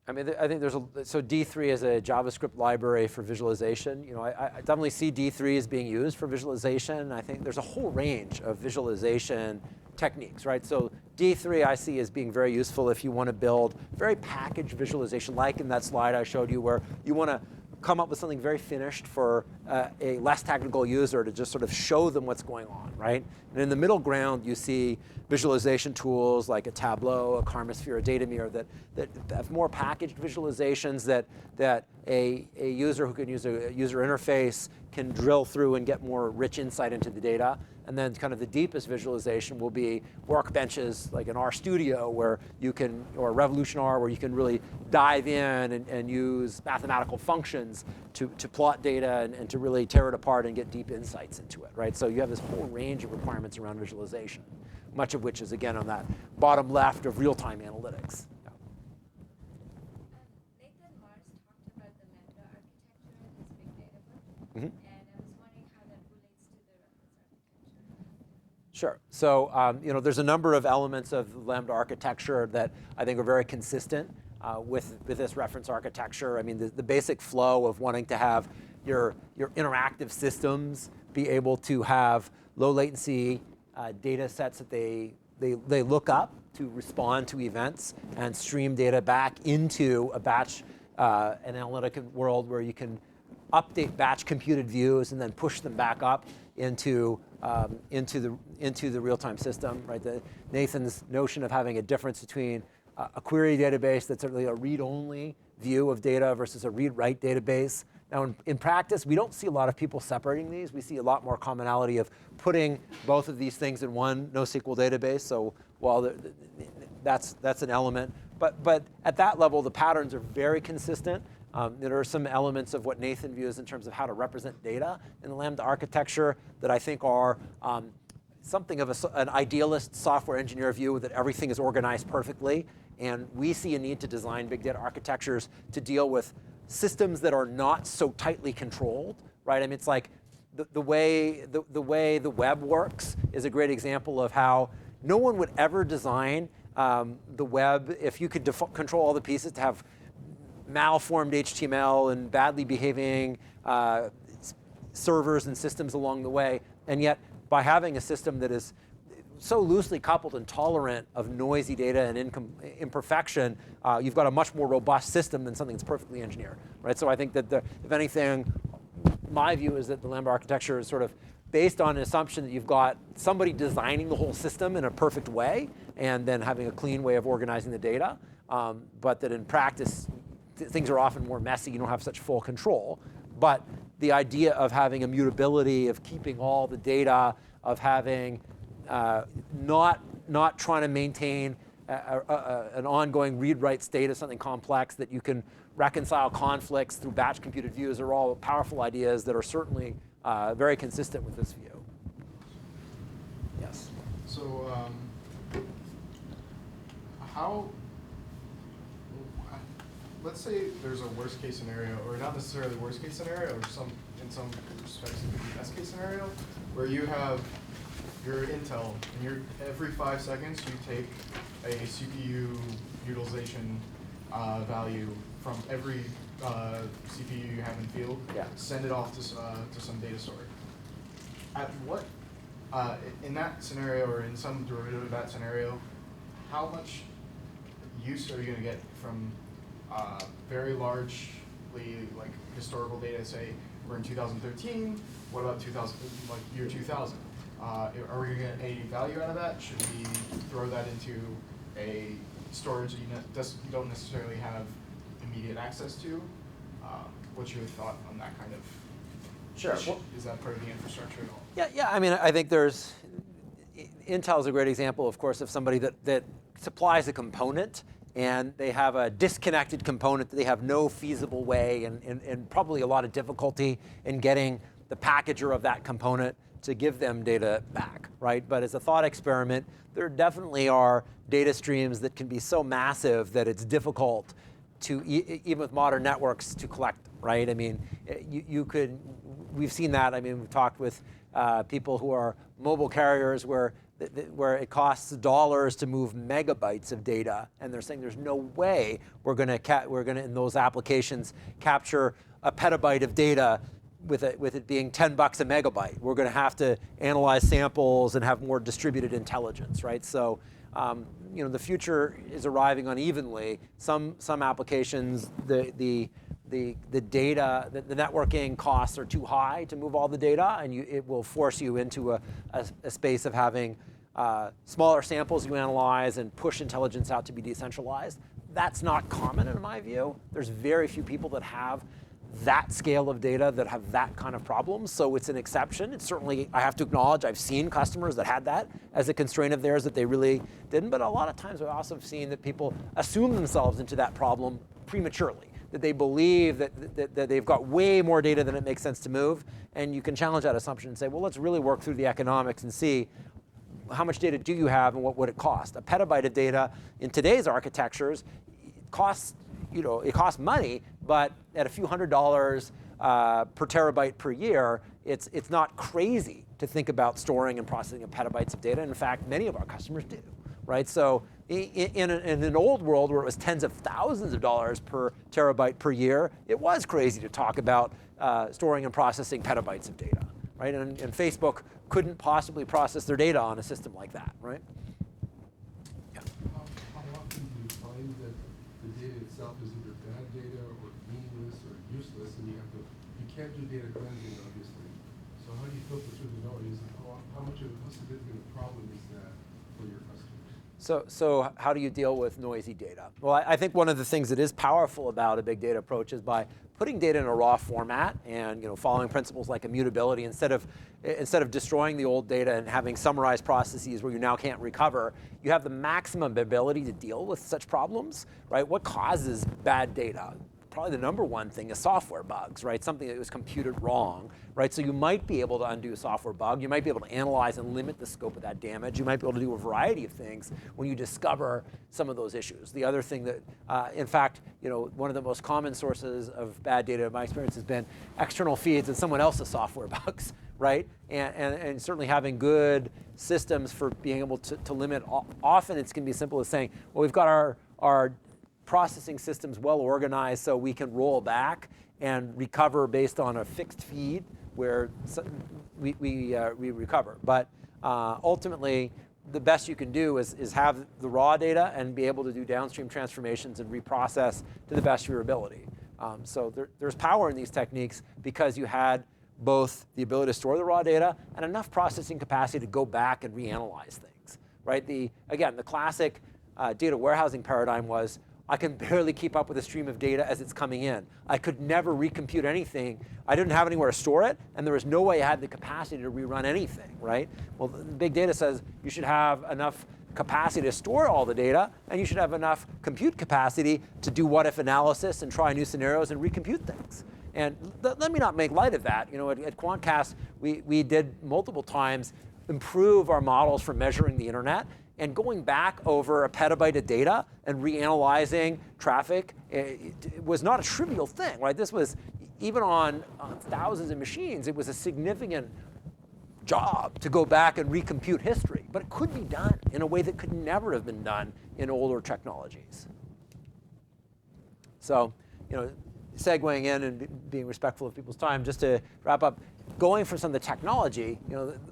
I mean, I think so D3 is a JavaScript library for visualization. You know, I definitely see D3 as being used for visualization. I think there's a whole range of visualization techniques, right? So D3 I see as being very useful if you want to build very packaged visualization, like in that slide I showed you, where you want to come up with something very finished for a less technical user to just sort of show them what's going on, right? And in the middle ground, you see visualization tools like a Tableau, a Karmasphere, a Datamir that have more packaged visualizations that a user who can use a user interface can drill through and get more rich insight into the data. And then kind of the deepest visualization will be workbenches like an RStudio where you can, or Revolution R, where you can really dive in and use mathematical functions to plot data and to really tear it apart and get deep insights into it, right? So you have this whole range of requirements around visualization, much of which is, again, on that bottom left of real-time analytics. Yeah. Nathan Mars talked about the Lambda architecture in his big data book, Mm-hmm. and I was wondering how that relates to the reference architecture. Sure. So you know, there's a number of elements of the Lambda architecture that I think are very consistent with this reference architecture. I mean, the basic flow of wanting to have your interactive systems be able to have low latency data sets that they look up to respond to events and stream data back into a batch an analytic world where you can update batch computed views and then push them back up into the real-time system, right? Nathan's notion of having a difference between a query database that's really a read-only view of data versus a read-write database. Now, in practice, we don't see a lot of people separating these. We see a lot more commonality of putting both of these things in one NoSQL database. So while that's an element, but at that level, the patterns are very consistent. There are some elements of what Nathan views in terms of how to represent data in the Lambda architecture that I think are something of an idealist software engineer view that everything is organized perfectly. And we see a need to design big data architectures to deal with systems that are not so tightly controlled, right? I mean, it's like the way the web works is a great example of how no one would ever design the web if you could control all the pieces to have malformed HTML and badly behaving servers and systems along the way. And yet, by having a system that is so loosely coupled and tolerant of noisy data and imperfection, you've got a much more robust system than something that's perfectly engineered, right? So I think that, if anything, my view is that the Lambda architecture is sort of based on an assumption that you've got somebody designing the whole system in a perfect way and then having a clean way of organizing the data, but that in practice, things are often more messy. You don't have such full control. But the idea of having immutability, of keeping all the data, of having not trying to maintain an ongoing read-write state of something complex, that you can reconcile conflicts through batch computed views, are all powerful ideas that are certainly very consistent with this view. Yes? So let's say there's a worst case scenario, or not necessarily worst case scenario, or in some respects it could be best case scenario, where you have your Intel, and every 5 seconds you take a CPU utilization value from every CPU you have in field, send it off to some data store. At what, in that scenario, or in some derivative of that scenario, how much use are you going to get from very largely like historical data? Say we're in 2013. What about year 2000? Are we going to get any value out of that? Should we throw that into a storage that you don't necessarily have immediate access to? What's your thought on that kind of? Sure. Is that part of the infrastructure at all? Yeah. I mean, I think Intel is a great example, of course, of somebody that supplies a component, and they have a disconnected component that they have no feasible way and probably a lot of difficulty in getting the packager of that component to give them data back, right? But as a thought experiment, there definitely are data streams that can be so massive that it's difficult to, even with modern networks, to collect, right? I mean, we've seen that. I mean, we've talked with people who are mobile carriers where it costs dollars to move megabytes of data, and they're saying there's no way we're going to in those applications capture a petabyte of data with it being $10 a megabyte. We're going to have to analyze samples and have more distributed intelligence, right? So, the future is arriving unevenly. Some applications, the data, the networking costs are too high to move all the data, and it will force you into a space of having smaller samples you analyze and push intelligence out to be decentralized. That's not common in my view. There's very few people that have that scale of data that have that kind of problems, so it's an exception. It's certainly, I have to acknowledge, I've seen customers that had that as a constraint of theirs that they really didn't, but a lot of times I've also seen that people assume themselves into that problem prematurely, that they believe that they've got way more data than it makes sense to move, and you can challenge that assumption and say, well, let's really work through the economics and see how much data do you have and what would it cost. A petabyte of data in today's architectures costs, it costs money, but at a few $100s per terabyte per year, it's not crazy to think about storing and processing of petabytes of data. In fact, many of our customers do, right? So in an old world where it was tens of thousands of dollars per terabyte per year, it was crazy to talk about storing and processing petabytes of data, right? And Facebook couldn't possibly process their data on a system like that, right? How often do you find that the data itself is either bad data or meaningless or useless, and you have to you can't do data cleansing, obviously. So how do you filter through the noise? And how much of how significant a problem is that for your customers? So how do you deal with noisy data? Well, I think one of the things that is powerful about a big data approach is by putting data in a raw format and following principles like immutability instead of destroying the old data and having summarized processes where you now can't recover, you have the maximum ability to deal with such problems, right? What causes bad data? Probably the number one thing is software bugs, right? Something that was computed wrong, right? So you might be able to undo a software bug. You might be able to analyze and limit the scope of that damage. You might be able to do a variety of things when you discover some of those issues. The other thing that, in fact, one of the most common sources of bad data in my experience has been external feeds and someone else's software bugs, right? And certainly having good systems for being able to limit. Often it's going to be as simple as saying, well, we've got our processing systems well organized so we can roll back and recover based on a fixed feed where we recover. But ultimately, the best you can do is have the raw data and be able to do downstream transformations and reprocess to the best of your ability. So there's power in these techniques because you had both the ability to store the raw data and enough processing capacity to go back and reanalyze things, right? Again, the classic data warehousing paradigm was, I can barely keep up with the stream of data as it's coming in. I could never recompute anything. I didn't have anywhere to store it, and there was no way I had the capacity to rerun anything, right? Well, big data says you should have enough capacity to store all the data, and you should have enough compute capacity to do what-if analysis and try new scenarios and recompute things. And let me not make light of that. At Quantcast, we did multiple times improve our models for measuring the internet. And going back over a petabyte of data and reanalyzing traffic it was not a trivial thing, right? This was, even on thousands of machines, it was a significant job to go back and recompute history. But it could be done in a way that could never have been done in older technologies. So, segueing in and being respectful of people's time, just to wrap up, going from some of the technology,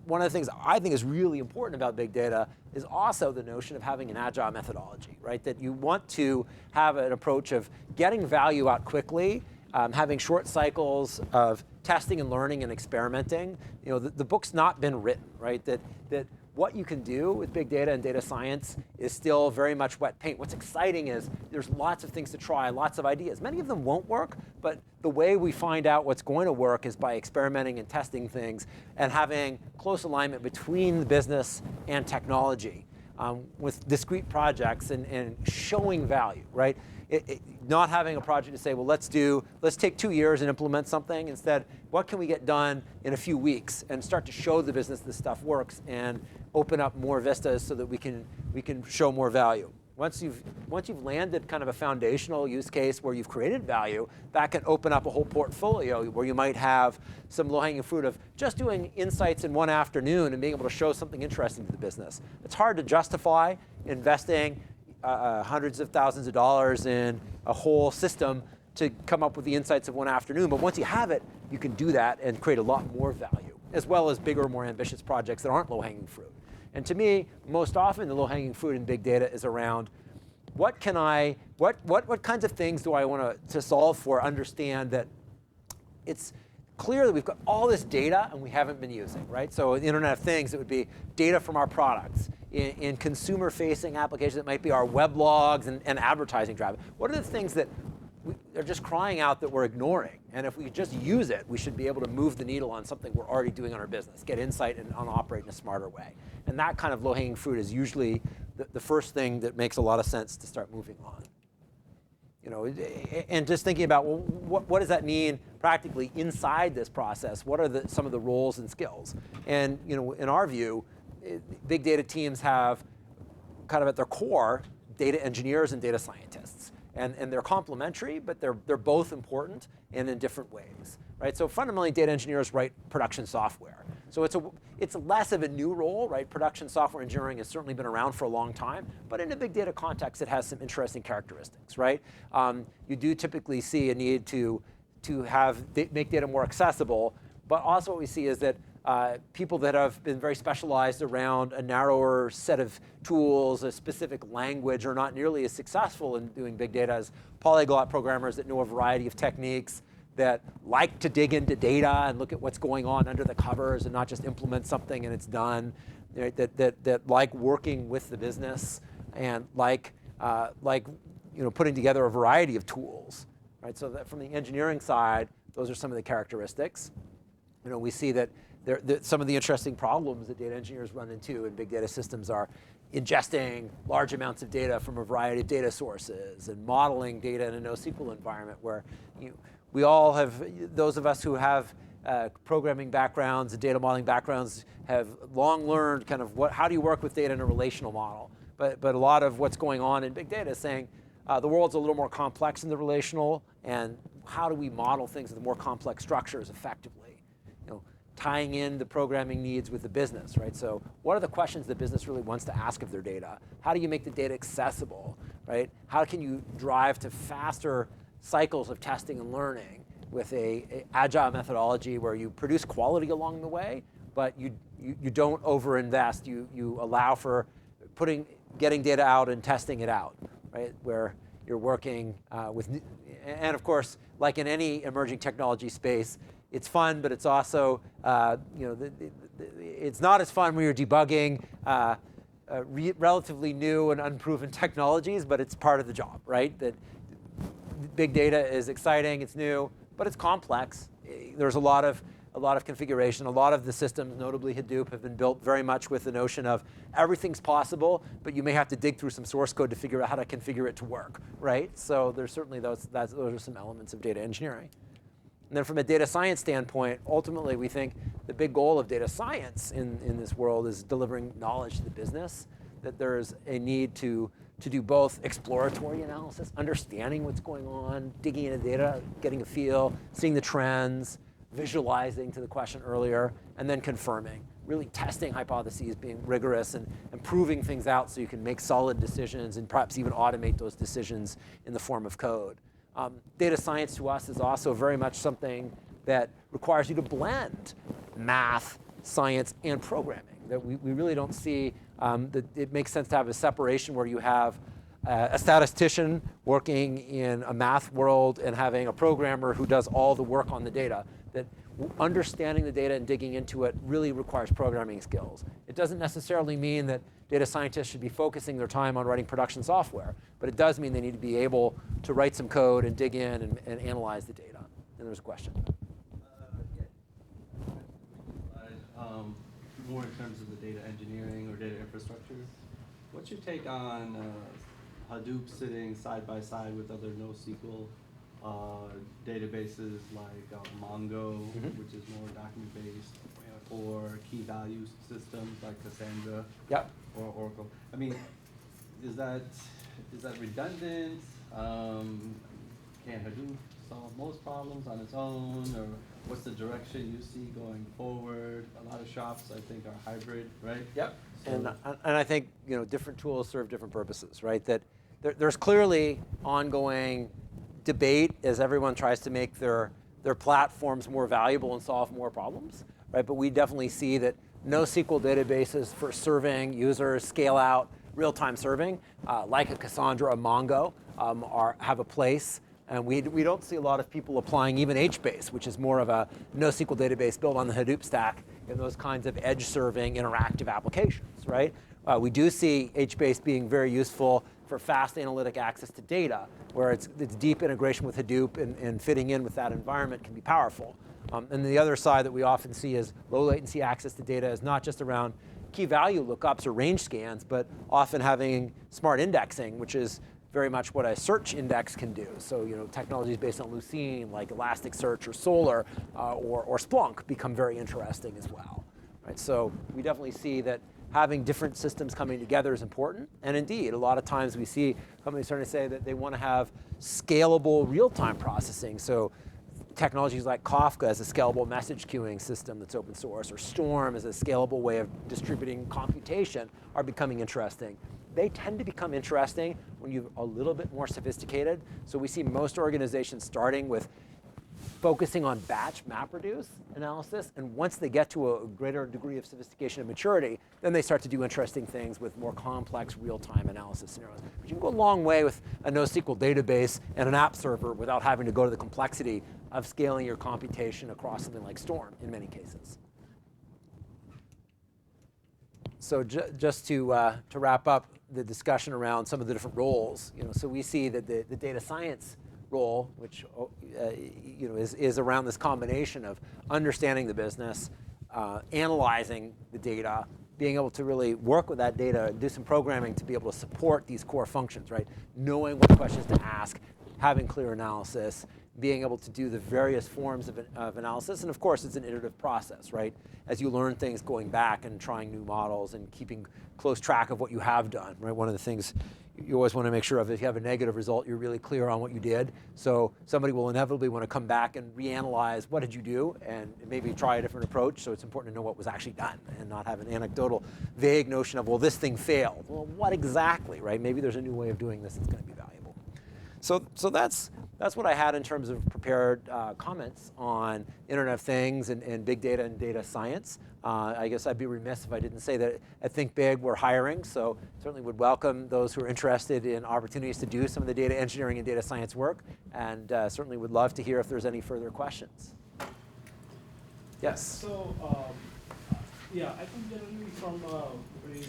one of the things I think is really important about big data is also the notion of having an agile methodology, right? That you want to have an approach of getting value out quickly, having short cycles of testing and learning and experimenting. The book's not been written, right? That what you can do with big data and data science is still very much wet paint. What's exciting is there's lots of things to try, lots of ideas. Many of them won't work, but the way we find out what's going to work is by experimenting and testing things and having close alignment between the business and technology with discrete projects and showing value, right? Not having a project to say, well, let's take 2 years and implement something. Instead, what can we get done in a few weeks and start to show the business this stuff works and open up more vistas so that we can show more value. Once you've landed kind of a foundational use case where you've created value, that can open up a whole portfolio where you might have some low-hanging fruit of just doing insights in one afternoon and being able to show something interesting to the business. It's hard to justify investing hundreds of thousands of dollars in a whole system to come up with the insights of one afternoon. But once you have it, you can do that and create a lot more value, as well as bigger, more ambitious projects that aren't low-hanging fruit. And to me, most often the low-hanging fruit in big data is around what kinds of things do I want to solve for, understand that it's clear that we've got all this data and we haven't been using, right? So in the Internet of Things, it would be data from our products. In consumer-facing applications, it might be our weblogs and advertising traffic. What are the things that they're just crying out that we're ignoring? And if we just use it, we should be able to move the needle on something we're already doing on our business, get insight and operate in a smarter way. And that kind of low-hanging fruit is usually the first thing that makes a lot of sense to start moving on. And just thinking about, well, what does that mean practically inside this process? What are some of the roles and skills? And in our view, big data teams have kind of at their core data engineers and data scientists. And they're complementary, but they're both important and in different ways, right? So fundamentally, data engineers write production software. So it's less of a new role, right? Production software engineering has certainly been around for a long time, but in a big data context, it has some interesting characteristics, right? You do typically see a need to make data more accessible, but also what we see is that people that have been very specialized around a narrower set of tools, a specific language, are not nearly as successful in doing big data as polyglot programmers that know a variety of techniques that like to dig into data and look at what's going on under the covers and not just implement something and it's done, right? That like working with the business and like putting together a variety of tools, right? So that from the engineering side, those are some of the characteristics. We see that some of the interesting problems that data engineers run into in big data systems are ingesting large amounts of data from a variety of data sources and modeling data in a NoSQL environment where we all have, those of us who have programming backgrounds and data modeling backgrounds have long learned kind of how do you work with data in a relational model. But a lot of what's going on in big data is saying the world's a little more complex in the relational, and how do we model things with more complex structures effectively? Tying in the programming needs with the business, right? So what are the questions the business really wants to ask of their data? How do you make the data accessible, right? How can you drive to faster cycles of testing and learning with a agile methodology where you produce quality along the way, but you don't overinvest. You allow for getting data out and testing it out, right? Where you're working and of course, like in any emerging technology space, it's fun, but it's also, it's not as fun when you're debugging relatively new and unproven technologies, but it's part of the job, right? That big data is exciting, it's new, but it's complex. There's a lot of configuration. A lot of the systems, notably Hadoop, have been built very much with the notion of everything's possible, but you may have to dig through some source code to figure out how to configure it to work, right? So there's certainly those are some elements of data engineering. And then from a data science standpoint, ultimately we think the big goal of data science in this world is delivering knowledge to the business, that there's a need to do both exploratory analysis, understanding what's going on, digging into data, getting a feel, seeing the trends, visualizing to the question earlier, and then confirming, really testing hypotheses, being rigorous and proving things out so you can make solid decisions and perhaps even automate those decisions in the form of code. Data science to us is also very much something that requires you to blend math, science, and programming. That we really don't see that it makes sense to have a separation where you have a statistician working in a math world and having a programmer who does all the work on the data. That understanding the data and digging into it really requires programming skills. It doesn't necessarily mean that data scientists should be focusing their time on writing production software, but it does mean they need to be able to write some code and dig in and analyze the data. And there's a question. More in terms of the data engineering or data infrastructure, what's your take on Hadoop sitting side by side with other NoSQL databases like Mongo, which is more document-based, or key value systems like Cassandra or Oracle? I mean, is that redundant? Can Hadoop solve most problems on its own, or what's the direction you see going forward? A lot of shops, I think, are hybrid, right? Yep. So and I think different tools serve different purposes, right? That there's clearly ongoing debate as everyone tries to make their platforms more valuable and solve more problems, right? But we definitely see that NoSQL databases for serving users, scale out, real-time serving, like a Cassandra, a Mongo, have a place. And we don't see a lot of people applying even HBase, which is more of a NoSQL database built on the Hadoop stack in those kinds of edge-serving interactive applications, right? We do see HBase being very useful for fast analytic access to data, where its deep integration with Hadoop and fitting in with that environment can be powerful. And the other side that we often see is low latency access to data is not just around key value lookups or range scans, but often having smart indexing, which is very much what a search index can do. So technologies based on Lucene, like Elasticsearch or Solr or Splunk, become very interesting as well. Right? So we definitely see that having different systems coming together is important. And indeed, a lot of times we see companies starting to say that they want to have scalable real-time processing. So technologies like Kafka as a scalable message queuing system that's open source, or Storm as a scalable way of distributing computation are becoming interesting. They tend to become interesting when you're a little bit more sophisticated. So we see most organizations starting with focusing on batch MapReduce analysis, and once they get to a greater degree of sophistication and maturity, then they start to do interesting things with more complex real-time analysis scenarios. But you can go a long way with a NoSQL database and an app server without having to go to the complexity of scaling your computation across something like Storm in many cases. So just to wrap up the discussion around some of the different roles, so we see that the data science role, which is around this combination of understanding the business, analyzing the data, being able to really work with that data, do some programming to be able to support these core functions, right? Knowing what questions to ask, having clear analysis, being able to do the various forms of analysis, and of course it's an iterative process, right? As you learn things, going back and trying new models and keeping close track of what you have done, right? One of the things you always want to make sure of, if you have a negative result, you're really clear on what you did. So somebody will inevitably want to come back and reanalyze what did you do and maybe try a different approach. So it's important to know what was actually done and not have an anecdotal, vague notion of, well, this thing failed. Well, what exactly, right? Maybe there's a new way of doing this that's going to be valuable. So that's what I had in terms of prepared comments on Internet of Things and big data and data science. I guess I'd be remiss if I didn't say that at Think Big we're hiring, so certainly would welcome those who are interested in opportunities to do some of the data engineering and data science work, and certainly would love to hear if there's any further questions. Yes? So, yeah, I think generally from a very,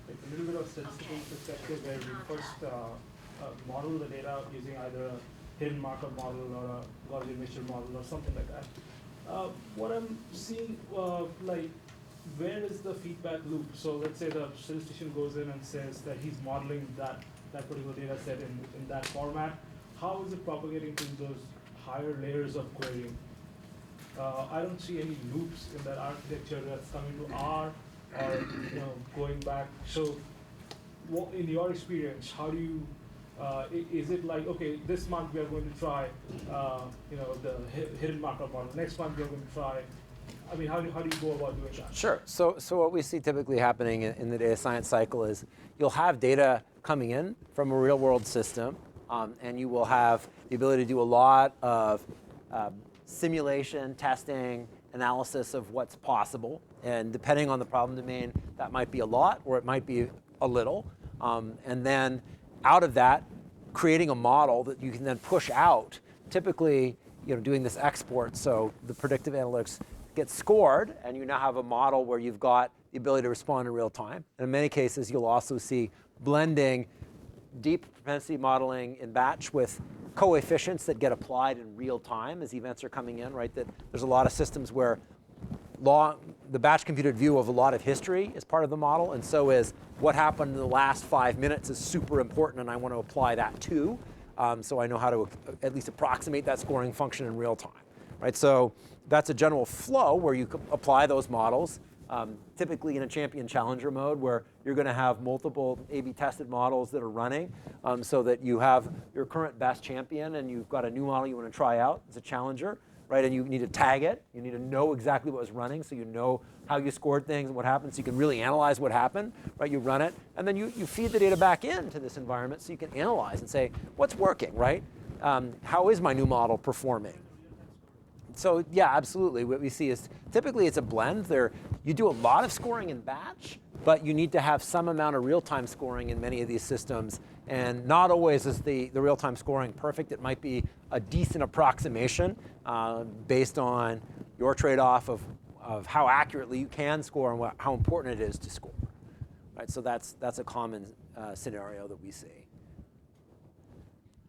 like a little bit of statistical perspective where we first model the data using either a hidden markup model or a Gaussian mixture model or something like that. What I'm seeing, like, where is the feedback loop? So let's say the statistician goes in and says that he's modeling that particular data set in that format. How is it propagating to those higher layers of querying? I don't see any loops in that architecture that's coming to R or going back. So, what, in your experience, how do you? Is it like, okay, this month we are going to try, the hidden markup model. Next month we are going to try. I mean, how do you go about doing that? Sure. So what we see typically happening in the data science cycle is you'll have data coming in from a real world system, and you will have the ability to do a lot of simulation, testing, analysis of what's possible. And depending on the problem domain, that might be a lot or it might be a little. And then out of that, creating a model that you can then push out, typically doing this export, so the predictive analytics gets scored, and you now have a model where you've got the ability to respond in real time. And in many cases, you'll also see blending deep propensity modeling in batch with coefficients that get applied in real time as events are coming in, right? That there's a lot of systems where the batch computed view of a lot of history is part of the model, and so is what happened in the last 5 minutes is super important, and I want to apply that too, so I know how to at least approximate that scoring function in real time, right? So that's a general flow where you apply those models, typically in a champion-challenger mode where you're going to have multiple A/B tested models that are running, so that you have your current best champion and you've got a new model you want to try out as a challenger. Right, and you need to tag it. You need to know exactly what was running, so you know how you scored things and what happened, so you can really analyze what happened. Right, you run it, and then you feed the data back into this environment, so you can analyze and say what's working. Right, how is my new model performing? So yeah, absolutely. What we see is typically it's a blend. You do a lot of scoring in batch, but you need to have some amount of real-time scoring in many of these systems. And not always is the real-time scoring perfect. It might be a decent approximation based on your trade-off of how accurately you can score and how important it is to score. Right, so that's a common scenario that we see.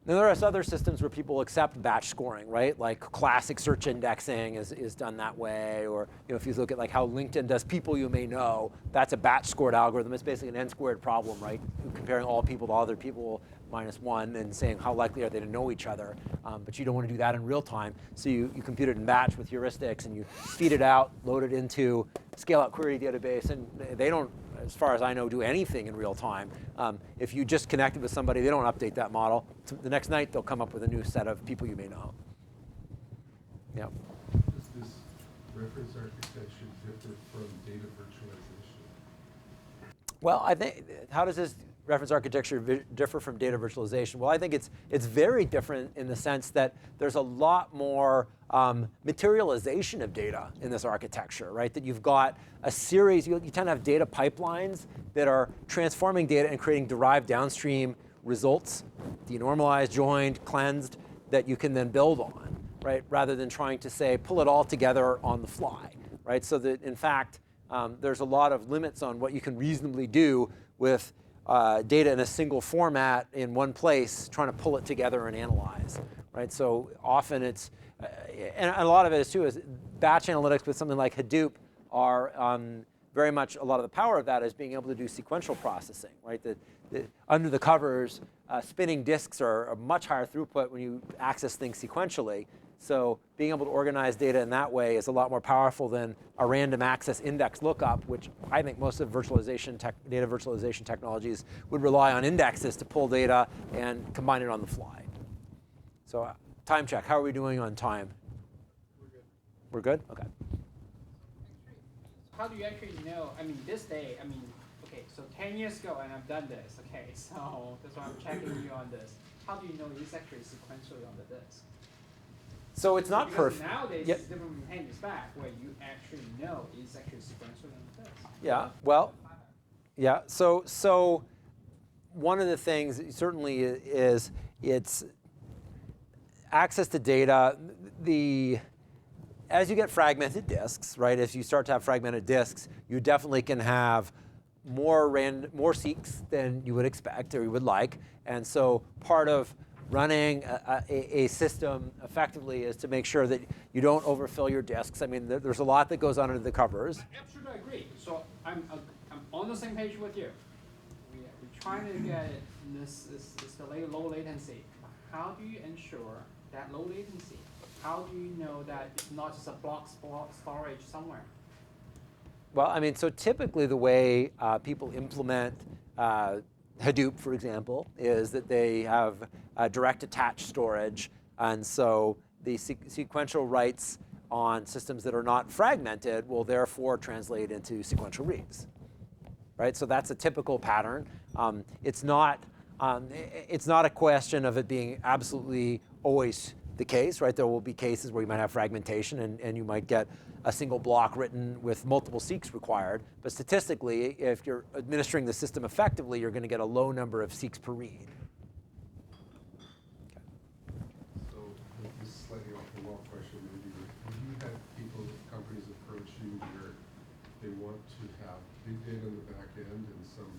Now there are other systems where people accept batch scoring, right? Like classic search indexing is done that way, or if you look at like how LinkedIn does people you may know, that's a batch scored algorithm. It's basically an n-squared problem, right? Comparing all people to other people -1 and saying how likely are they to know each other. But you don't want to do that in real time, so you compute it in batch with heuristics and you feed it out, load it into scale-out query database, and they don't, as far as I know, do anything in real time. If you just connected with somebody, they don't update that model. The next night, they'll come up with a new set of people you may know. Yeah. Does this reference architecture differ from data virtualization? Well, I think, how does this reference architecture differ from data virtualization? Well, I think it's very different in the sense that there's a lot more materialization of data in this architecture, right? That you've got a series, you tend to have data pipelines that are transforming data and creating derived downstream results, denormalized, joined, cleansed, that you can then build on. right? Rather than trying to say, pull it all together on the fly, right? So that in fact, there's a lot of limits on what you can reasonably do with data in a single format in one place, trying to pull it together and analyze, right? So often it's, and a lot of it is too, is batch analytics with something like Hadoop are very much, a lot of the power of that is being able to do sequential processing, right? Under the covers, spinning disks are a much higher throughput when you access things sequentially. So being able to organize data in that way is a lot more powerful than a random access index lookup, which I think most of data virtualization technologies would rely on indexes to pull data and combine it on the fly. So time check, how are we doing on time? We're good. We're good? Okay. How do you actually know, I mean, this day, I mean, okay, so 10 years ago and I've done this, okay, so that's why I'm checking you on this. How do you know it's actually sequentially on the disk? So it's not because perfect. Nowadays, Yep. it's different from 10 years back, where you actually know it's actually sequentially on the disk. Yeah, well, yeah, so one of the things certainly is it's access to data. As you get fragmented disks, right, as you start to have fragmented disks, you definitely can have more seeks than you would expect or you would like. And so part of running a system effectively is to make sure that you don't overfill your disks. I mean, there's a lot that goes on under the covers. I absolutely agree. So I'm on the same page with you. We're trying to get this low latency. How do you ensure that low latency? How do you know that it's not just a block storage somewhere? Well, I mean, so typically the way people implement Hadoop, for example, is that they have direct attached storage. And so the sequential writes on systems that are not fragmented will therefore translate into sequential reads, right? So that's a typical pattern. It's not a question of it being absolutely always the case, right? There will be cases where you might have fragmentation and you might get a single block written with multiple seeks required. But statistically, if you're administering the system effectively, you're going to get a low number of seeks per read. So this is slightly off the wall question maybe, but have you had companies approach you where they want to have big data in the back end and some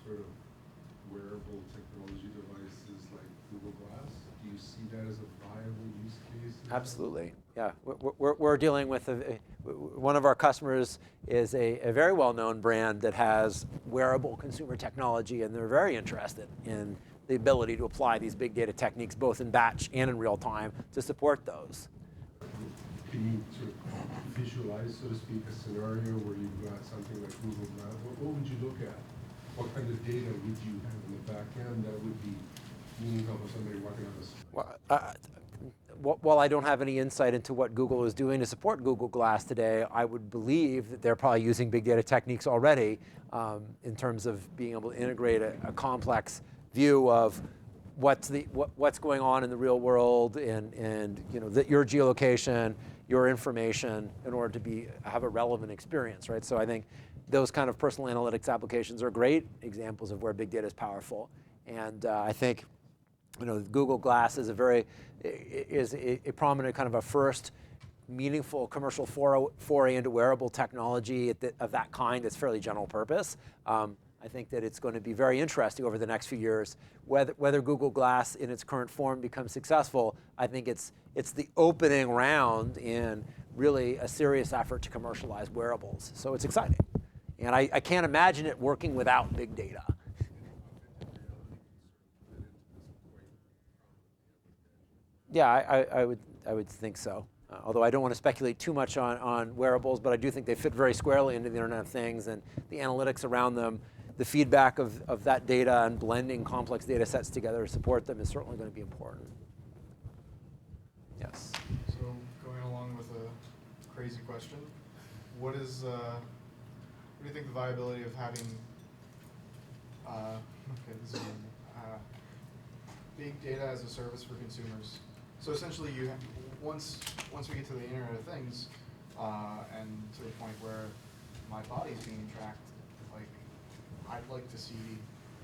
sort of wearable technology devices like Google Glass? Do you see that as a viable use case? Absolutely, yeah. We're dealing with, one of our customers is a very well-known brand that has wearable consumer technology, and they're very interested in the ability to apply these big data techniques both in batch and in real time to support those. Can you sort of visualize, so to speak, a scenario where you've got something like Google Glass? What would you look at? What kind of data would you have in the back end that would be meaningful for somebody walking on the street? While I don't have any insight into what Google is doing to support Google Glass today, I would believe that they're probably using big data techniques already in terms of being able to integrate a complex view of what's going on in the real world and you know, your geolocation, your information, in order to have a relevant experience, right? So I think those kind of personal analytics applications are great examples of where big data is powerful. And I think, you know, Google Glass is a prominent kind of a first meaningful commercial foray into wearable technology of that kind that's fairly general purpose. I think that it's going to be very interesting over the next few years. Whether Google Glass in its current form becomes successful, I think it's the opening round in really a serious effort to commercialize wearables. So it's exciting. And I can't imagine it working without big data. Yeah, I would think so. Although I don't want to speculate too much on wearables, but I do think they fit very squarely into the Internet of Things, and the analytics around them, the feedback of that data and blending complex data sets together to support them is certainly going to be important. Yes. So going along with a crazy question, what do you think the viability of having big data as a service for consumers? So essentially, once we get to the Internet of Things, and to the point where my body's being tracked, like I'd like to see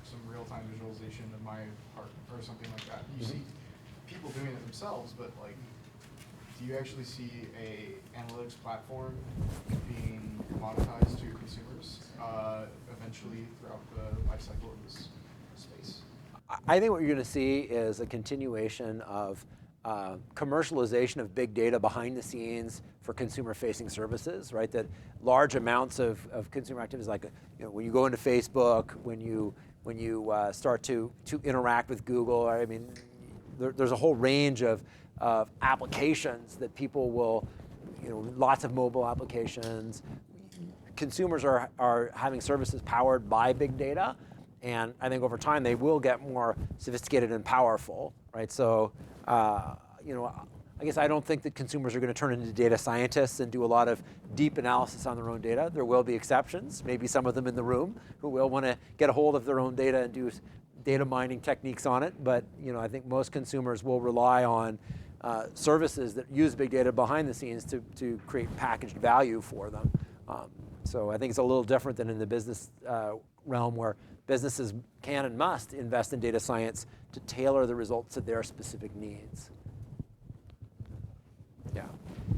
some real-time visualization of my heart or something like that. You see people doing it themselves, but like do you actually see a analytics platform being commoditized to consumers eventually throughout the life cycle of this space? I think what you're going to see is a continuation of commercialization of big data behind the scenes for consumer-facing services, right? That large amounts of consumer activities, like when you go into Facebook, when you start to interact with Google, I mean, there's a whole range of applications that people will, lots of mobile applications. Consumers are having services powered by big data, and I think over time they will get more sophisticated and powerful, right? So, I guess I don't think that consumers are going to turn into data scientists and do a lot of deep analysis on their own data. There will be exceptions, maybe some of them in the room, who will want to get a hold of their own data and do data mining techniques on it. But I think most consumers will rely on services that use big data behind the scenes to create packaged value for them. So I think it's a little different than in the business realm, where businesses can and must invest in data science to tailor the results to their specific needs. Yeah.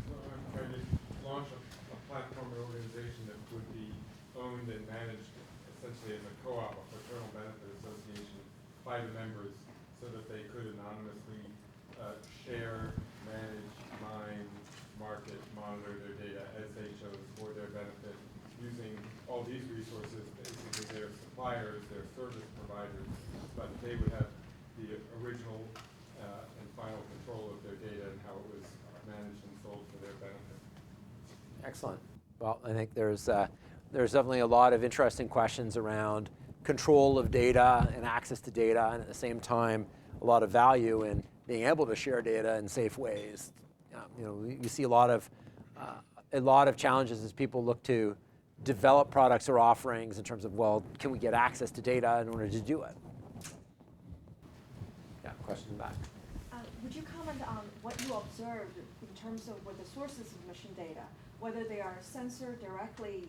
So I'm trying to launch a platform or organization that would be owned and managed essentially as a co-op, a fraternal benefit association by the members, so that they could anonymously share, manage, mine, market, monitor their data as they chose for their benefit, using all these resources, basically their suppliers, their service providers, but they would have the original and final control of their data and how it was managed and sold for their benefit. Excellent. Well, I think there's definitely a lot of interesting questions around control of data and access to data, and at the same time, a lot of value in being able to share data in safe ways. You see a lot of challenges as people look to develop products or offerings in terms of, well, can we get access to data in order to do it? Yeah, question in the back. Would you comment on what you observed in terms of what the sources of machine data, whether they are sensor directly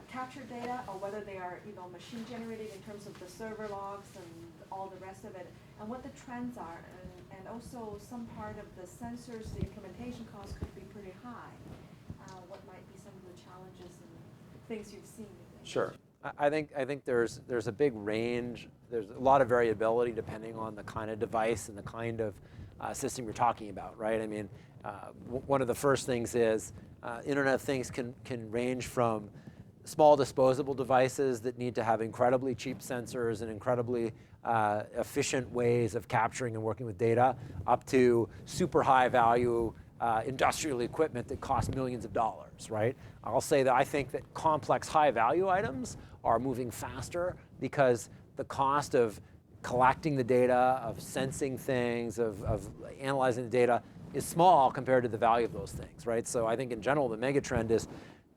captured data, or whether they are machine generated in terms of the server logs and all the rest of it, and what the trends are, and also some part of the sensors, the implementation costs could be pretty high. What might be some of the challenges and things you've seen? Sure. I think there's a big range. There's a lot of variability depending on the kind of device and the kind of system you're talking about, right? I mean, one of the first things is Internet of Things can range from small disposable devices that need to have incredibly cheap sensors and incredibly efficient ways of capturing and working with data, up to super high value industrial equipment that costs millions of dollars, right? I'll say that I think that complex high value items are moving faster because the cost of collecting the data, of sensing things, of analyzing the data is small compared to the value of those things, right? So I think in general, the mega trend is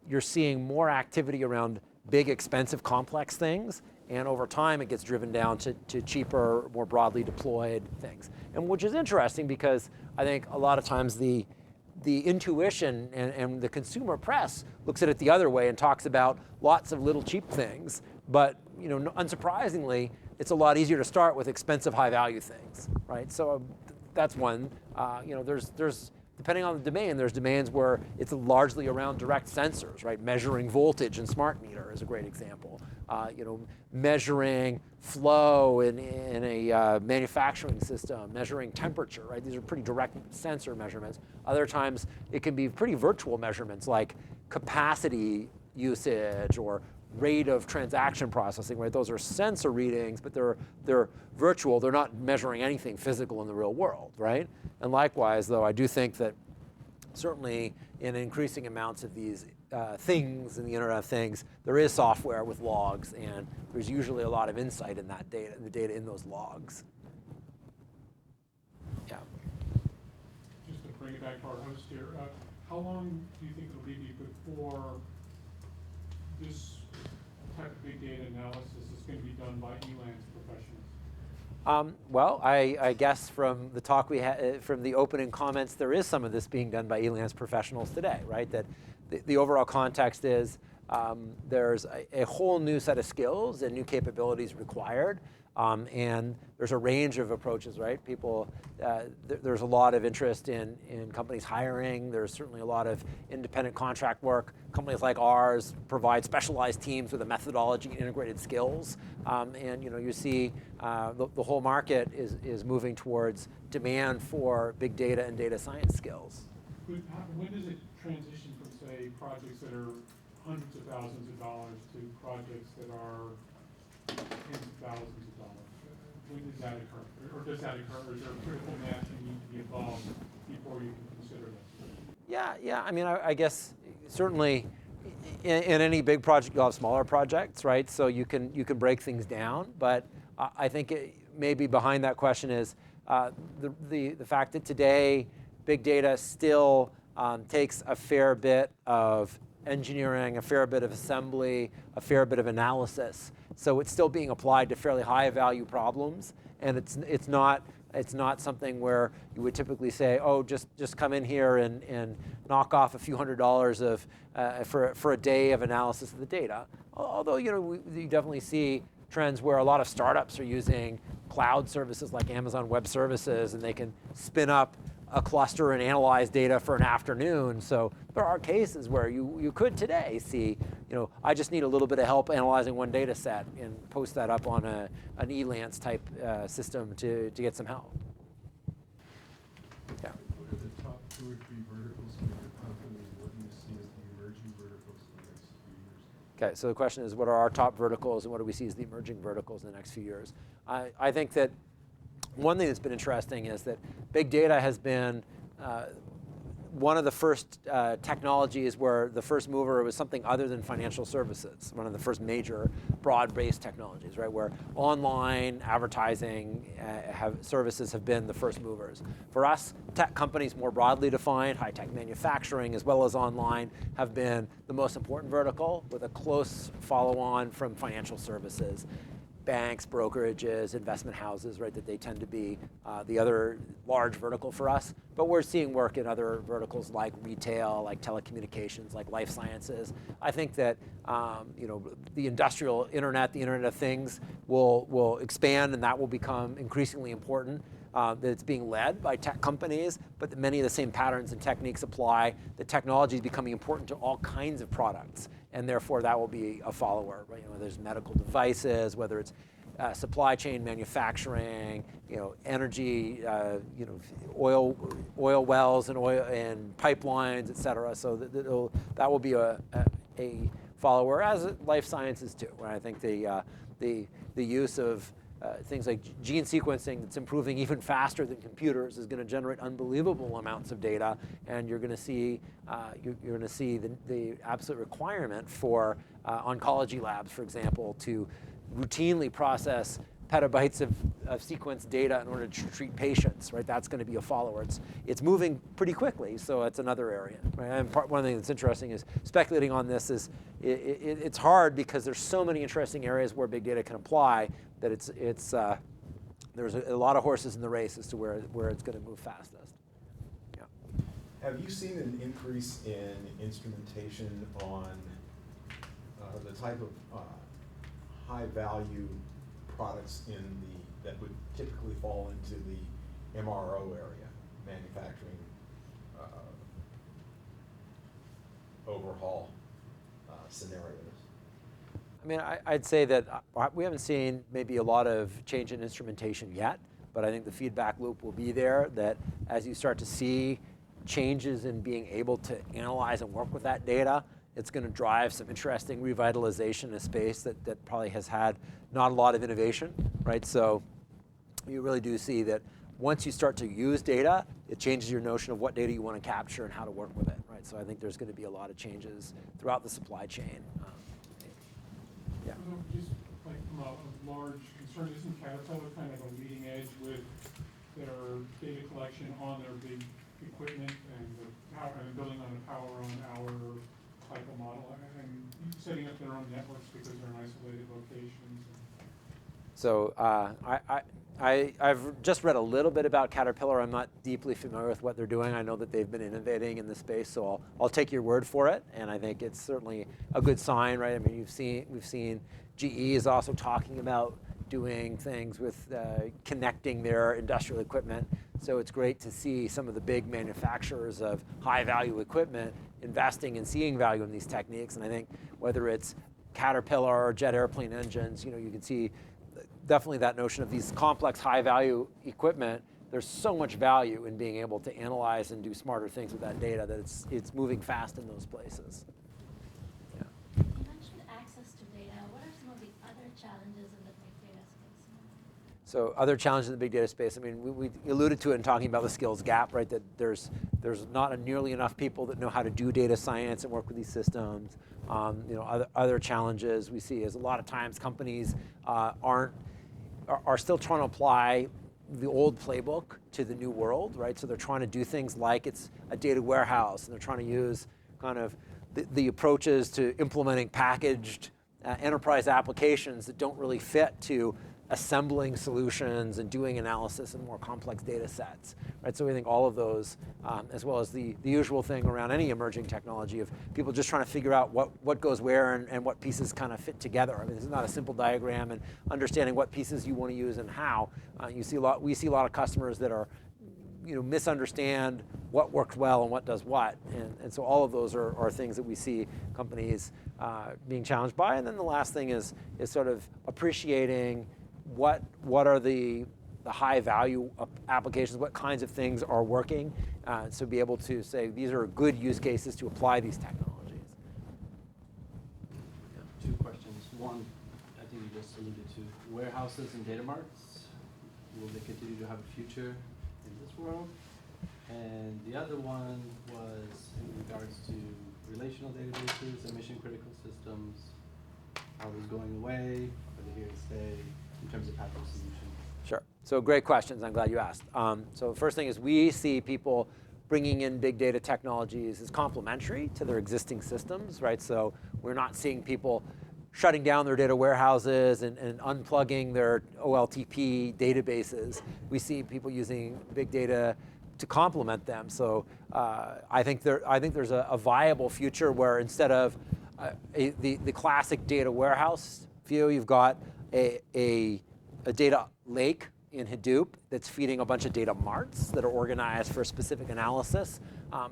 you're seeing more activity around big, expensive, complex things, and over time it gets driven down to cheaper, more broadly deployed things. And which is interesting because I think a lot of times the intuition and the consumer press looks at it the other way and talks about lots of little cheap things, but unsurprisingly, it's a lot easier to start with expensive, high-value things, right? So that's one. There's depending on the domain, there's domains where it's largely around direct sensors, right? Measuring voltage in smart meter is a great example. Measuring flow in a manufacturing system, measuring temperature, right? These are pretty direct sensor measurements. Other times, it can be pretty virtual measurements like capacity usage or rate of transaction processing, right? Those are sensor readings, but they're virtual. They're not measuring anything physical in the real world, right? And likewise, though, I do think that certainly in increasing amounts of these things in the Internet of Things, there is software with logs, and there's usually a lot of insight in that data, the data in those logs. Yeah. Just to bring it back to our host here, how long do you think it'll be before this type of big data analysis is going to be done by Elance professionals? Well, I guess from the talk we had, from the opening comments, there is some of this being done by Elance professionals today, right? That the overall context is there's a whole new set of skills and new capabilities required And there's a range of approaches, right? People, there's a lot of interest in companies hiring. There's certainly a lot of independent contract work. Companies like ours provide specialized teams with a methodology and integrated skills. And you see the whole market is moving towards demand for big data and data science skills. When does it transition from, say, projects that are hundreds of thousands of dollars to projects that are tens of thousands of dollars? When does that occur? Or does that occur? Or is there a critical mass that need to be involved before you can consider this? Yeah. I mean, I guess certainly in any big project, you'll have smaller projects, right? So you can break things down. But I think maybe behind that question is the fact that today big data still takes a fair bit of engineering, a fair bit of assembly, a fair bit of analysis. So it's still being applied to fairly high value problems, and it's not something where you would typically say, oh, just come in here and knock off a few $100s of for a day of analysis of the data. Although you definitely see trends where a lot of startups are using cloud services like Amazon Web Services, and they can spin up a cluster and analyze data for an afternoon. So there are cases where you could today see, I just need a little bit of help analyzing one data set and post that up on an Elance type system to get some help. Yeah. What are the top 2 or 3 verticals for your company, and what do you see as the emerging verticals in the next few years? Okay, so the question is, what are our top verticals and what do we see as the emerging verticals in the next few years? I think that one thing that's been interesting is that big data has been one of the first technologies where the first mover was something other than financial services, one of the first major broad-based technologies, right, where online advertising services have been the first movers. For us, tech companies more broadly defined, high-tech manufacturing as well as online, have been the most important vertical with a close follow-on from financial services. Banks, brokerages, investment houses, right, that they tend to be the other large vertical for us. But we're seeing work in other verticals like retail, like telecommunications, like life sciences. I think that the industrial internet, the Internet of Things, will expand, and that will become increasingly important. That it's being led by tech companies, but that many of the same patterns and techniques apply. The technology is becoming important to all kinds of products, and therefore that will be a follower. Right? There's medical devices, whether it's supply chain manufacturing, energy, oil wells and oil and pipelines, et cetera. So that will be a follower, as life sciences too. Right? I think the use of things like gene sequencing that's improving even faster than computers is going to generate unbelievable amounts of data, and you're going to see the absolute requirement for oncology labs, for example, to routinely process petabytes of sequence data in order to treat patients. Right, that's going to be a follower. It's moving pretty quickly, so it's another area. Right? And one thing that's interesting is speculating on this is it's hard because there's so many interesting areas where big data can apply that there's a lot of horses in the race as to where it's going to move fastest. Yeah. Have you seen an increase in instrumentation on the type of high value products that would typically fall into the MRO area, manufacturing overhaul scenarios? I mean, I'd say that we haven't seen maybe a lot of change in instrumentation yet, but I think the feedback loop will be there, that as you start to see changes in being able to analyze and work with that data, it's going to drive some interesting revitalization in a space that probably has had not a lot of innovation, right? So you really do see that once you start to use data, it changes your notion of what data you want to capture and how to work with it, right? So I think there's going to be a lot of changes throughout the supply chain. Yeah. Just like from a large concern, isn't Caterpillar kind of a leading edge with their data collection on their big equipment and the power and building on the power on our type of model and setting up their own networks because they're in isolated locations? So I've just read a little bit about Caterpillar. I'm not deeply familiar with what they're doing. I know that they've been innovating in this space, so I'll take your word for it. And I think it's certainly a good sign, right? I mean, we've seen GE is also talking about doing things with connecting their industrial equipment. So it's great to see some of the big manufacturers of high-value equipment investing and seeing value in these techniques. And I think whether it's Caterpillar or jet airplane engines, you can see definitely that notion of these complex, high-value equipment. There's so much value in being able to analyze and do smarter things with that data that it's moving fast in those places. Yeah. You mentioned access to data. What are some of the other challenges in the big data space? So other challenges in the big data space, I mean, we alluded to it in talking about the skills gap, right? That there's not nearly enough people that know how to do data science and work with these systems. Other challenges we see is a lot of times companies are still trying to apply the old playbook to the new world, right? So they're trying to do things like it's a data warehouse, and they're trying to use kind of the approaches to implementing packaged enterprise applications that don't really fit to assembling solutions and doing analysis in more complex data sets, right? So we think all of those, as well as the usual thing around any emerging technology of people just trying to figure out what goes where and what pieces kind of fit together. I mean, this is not a simple diagram, and understanding what pieces you want to use and how. We see a lot of customers that are, misunderstand what works well and what does what, and so all of those are things that we see companies being challenged by. And then the last thing is sort of appreciating what are the high value applications, what kinds of things are working, so be able to say these are good use cases to apply these technologies. Yeah. 2 questions. One, I think you just alluded to, warehouses and data marts. Will they continue to have a future in this world? And the other one was in regards to relational databases and mission critical systems. Are those going away? Are they here to stay? In terms of path of solution? Sure. So great questions. I'm glad you asked. So the first thing is we see people bringing in big data technologies as complementary to their existing systems, right? So we're not seeing people shutting down their data warehouses and unplugging their OLTP databases. We see people using big data to complement them. So I think there's a viable future where instead of the classic data warehouse view, you've got a data lake in Hadoop that's feeding a bunch of data marts that are organized for specific analysis.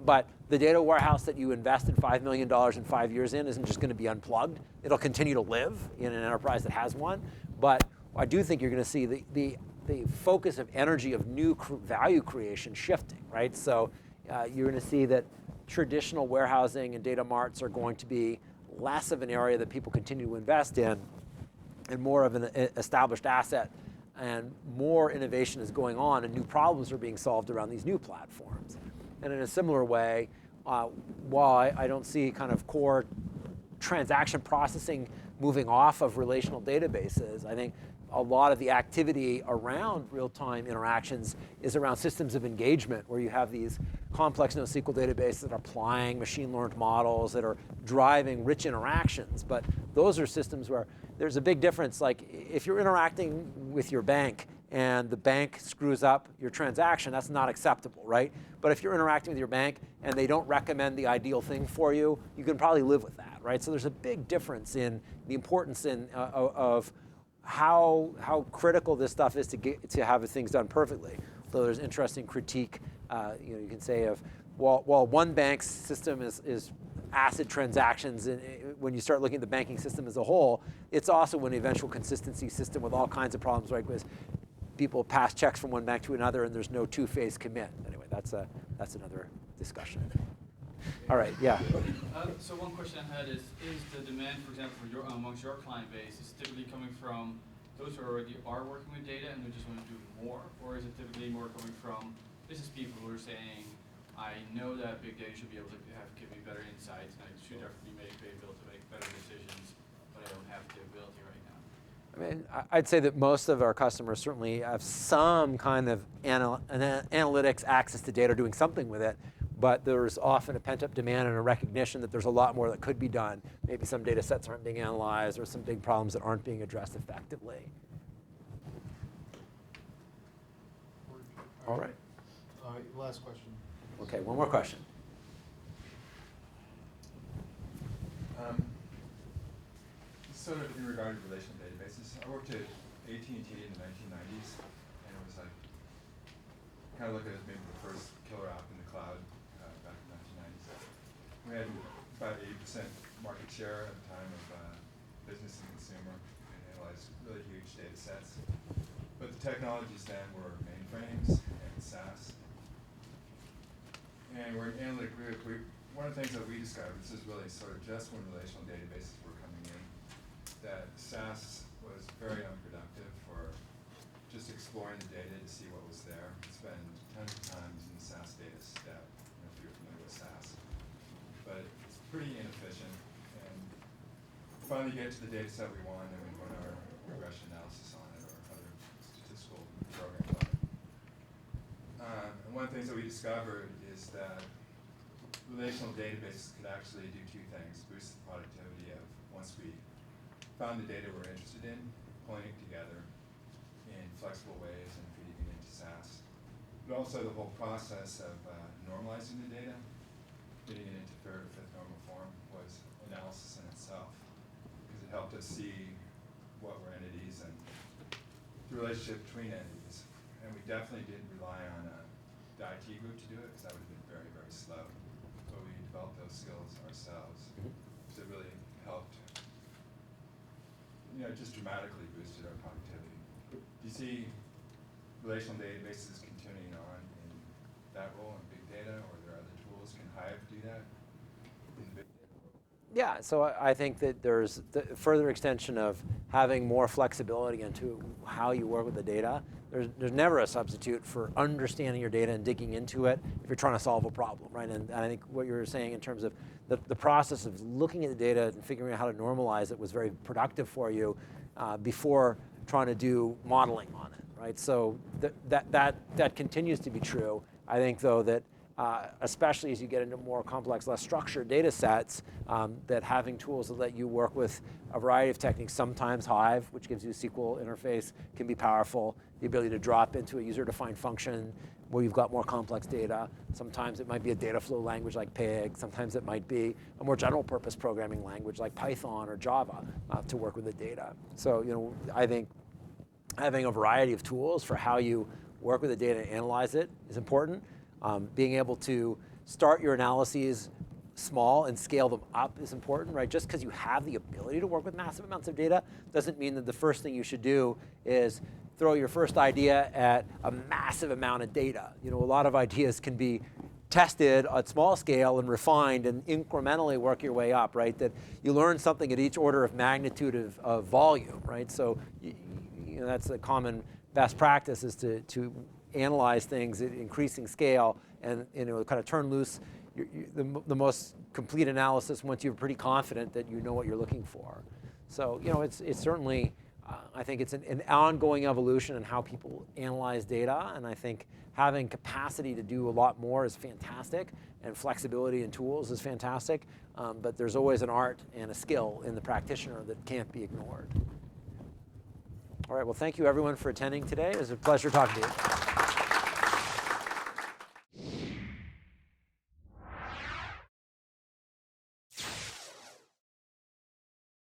But the data warehouse that you invested $5 million in 5 years in isn't just going to be unplugged. It'll continue to live in an enterprise that has one. But I do think you're going to see the focus of energy of new value creation shifting, right? So you're going to see that traditional warehousing and data marts are going to be less of an area that people continue to invest in, and more of an established asset, and more innovation is going on and new problems are being solved around these new platforms. And in a similar way, while I don't see kind of core transaction processing moving off of relational databases, I think a lot of the activity around real-time interactions is around systems of engagement, where you have these complex NoSQL databases that are applying machine-learned models that are driving rich interactions. But those are systems where there's a big difference. Like if you're interacting with your bank and the bank screws up your transaction, that's not acceptable, right? But if you're interacting with your bank and they don't recommend the ideal thing for you, you can probably live with that, right? So there's a big difference in the importance of how critical this stuff is to have things done perfectly. So there's interesting critique, you can say of, while one bank's system is ACID transactions, and when you start looking at the banking system as a whole, it's also an eventual consistency system with all kinds of problems, right? Because people pass checks from one bank to another, and there's no two-phase commit. Anyway, that's another discussion. All right, yeah. So one question I had is the demand, for example, amongst your client base, is typically coming from those who already are working with data and who just want to do more, or is it typically more coming from business people who are saying, I know that big data should be able to give me better insights, and I should definitely be able to make better decisions, but I don't have the ability right now? I mean, I'd say that most of our customers certainly have some kind of analytics access to data, doing something with it, but there's often a pent-up demand and a recognition that there's a lot more that could be done. Maybe some data sets aren't being analyzed, or some big problems that aren't being addressed effectively. All right. Last question. Okay, one more question. Sort of in regard to relational databases, I worked at AT&T in the 1990s, and it was like, kind of look at it as maybe the first killer app in the cloud back in the 1990s. We had about 80% market share at the time of business and consumer. We analyzed really huge data sets. But the technologies then were mainframes and SaaS. And we're an analytic group. One of the things that we discovered, this is really sort of just when relational databases were coming in, that SaaS was very unproductive for just exploring the data to see what was there. Spend tons of times in the SaaS data step, if you're familiar with SaaS. But it's pretty inefficient. And finally get to the data set we want, and we run our regression analysis on it or other statistical programs on it. And one of the things that we discovered is that relational databases could actually do two things: boost the productivity of, once we found the data we're interested in, pulling it together in flexible ways and feeding it into SaaS. But also the whole process of normalizing the data, getting it into third or fifth normal form, was analysis in itself, because it helped us see what were entities and the relationship between entities. And we definitely didn't rely on the IT group to do it, because that would have been very, very slow. But we developed those skills ourselves, because it really helped, just dramatically boosted our productivity. Do you see relational databases continuing on in that role in big data, or are there other tools? Can Hive do that in the big data world? Yeah, so I think that there's the further extension of having more flexibility into how you work with the data. There's never a substitute for understanding your data and digging into it if you're trying to solve a problem, right? And I think what you were saying in terms of the process of looking at the data and figuring out how to normalize it was very productive for you before trying to do modeling on it, right? So that continues to be true. I think, though, that especially as you get into more complex, less structured data sets, that having tools that let you work with a variety of techniques, sometimes Hive, which gives you a SQL interface, can be powerful. The ability to drop into a user-defined function where you've got more complex data. Sometimes it might be a data flow language like Pig. Sometimes it might be a more general purpose programming language like Python or Java to work with the data. So, I think having a variety of tools for how you work with the data and analyze it is important. Being able to start your analyses small and scale them up is important, right? Just because you have the ability to work with massive amounts of data doesn't mean that the first thing you should do is throw your first idea at a massive amount of data. A lot of ideas can be tested at small scale and refined and incrementally work your way up, right? That you learn something at each order of magnitude of volume, right? So that's a common best practice, is to analyze things at increasing scale and kind of turn loose the most complete analysis once you're pretty confident that you know what you're looking for. So it's certainly, I think it's an ongoing evolution in how people analyze data, and I think having capacity to do a lot more is fantastic, and flexibility in tools is fantastic, but there's always an art and a skill in the practitioner that can't be ignored. All right, well, thank you everyone for attending today. It was a pleasure talking to you.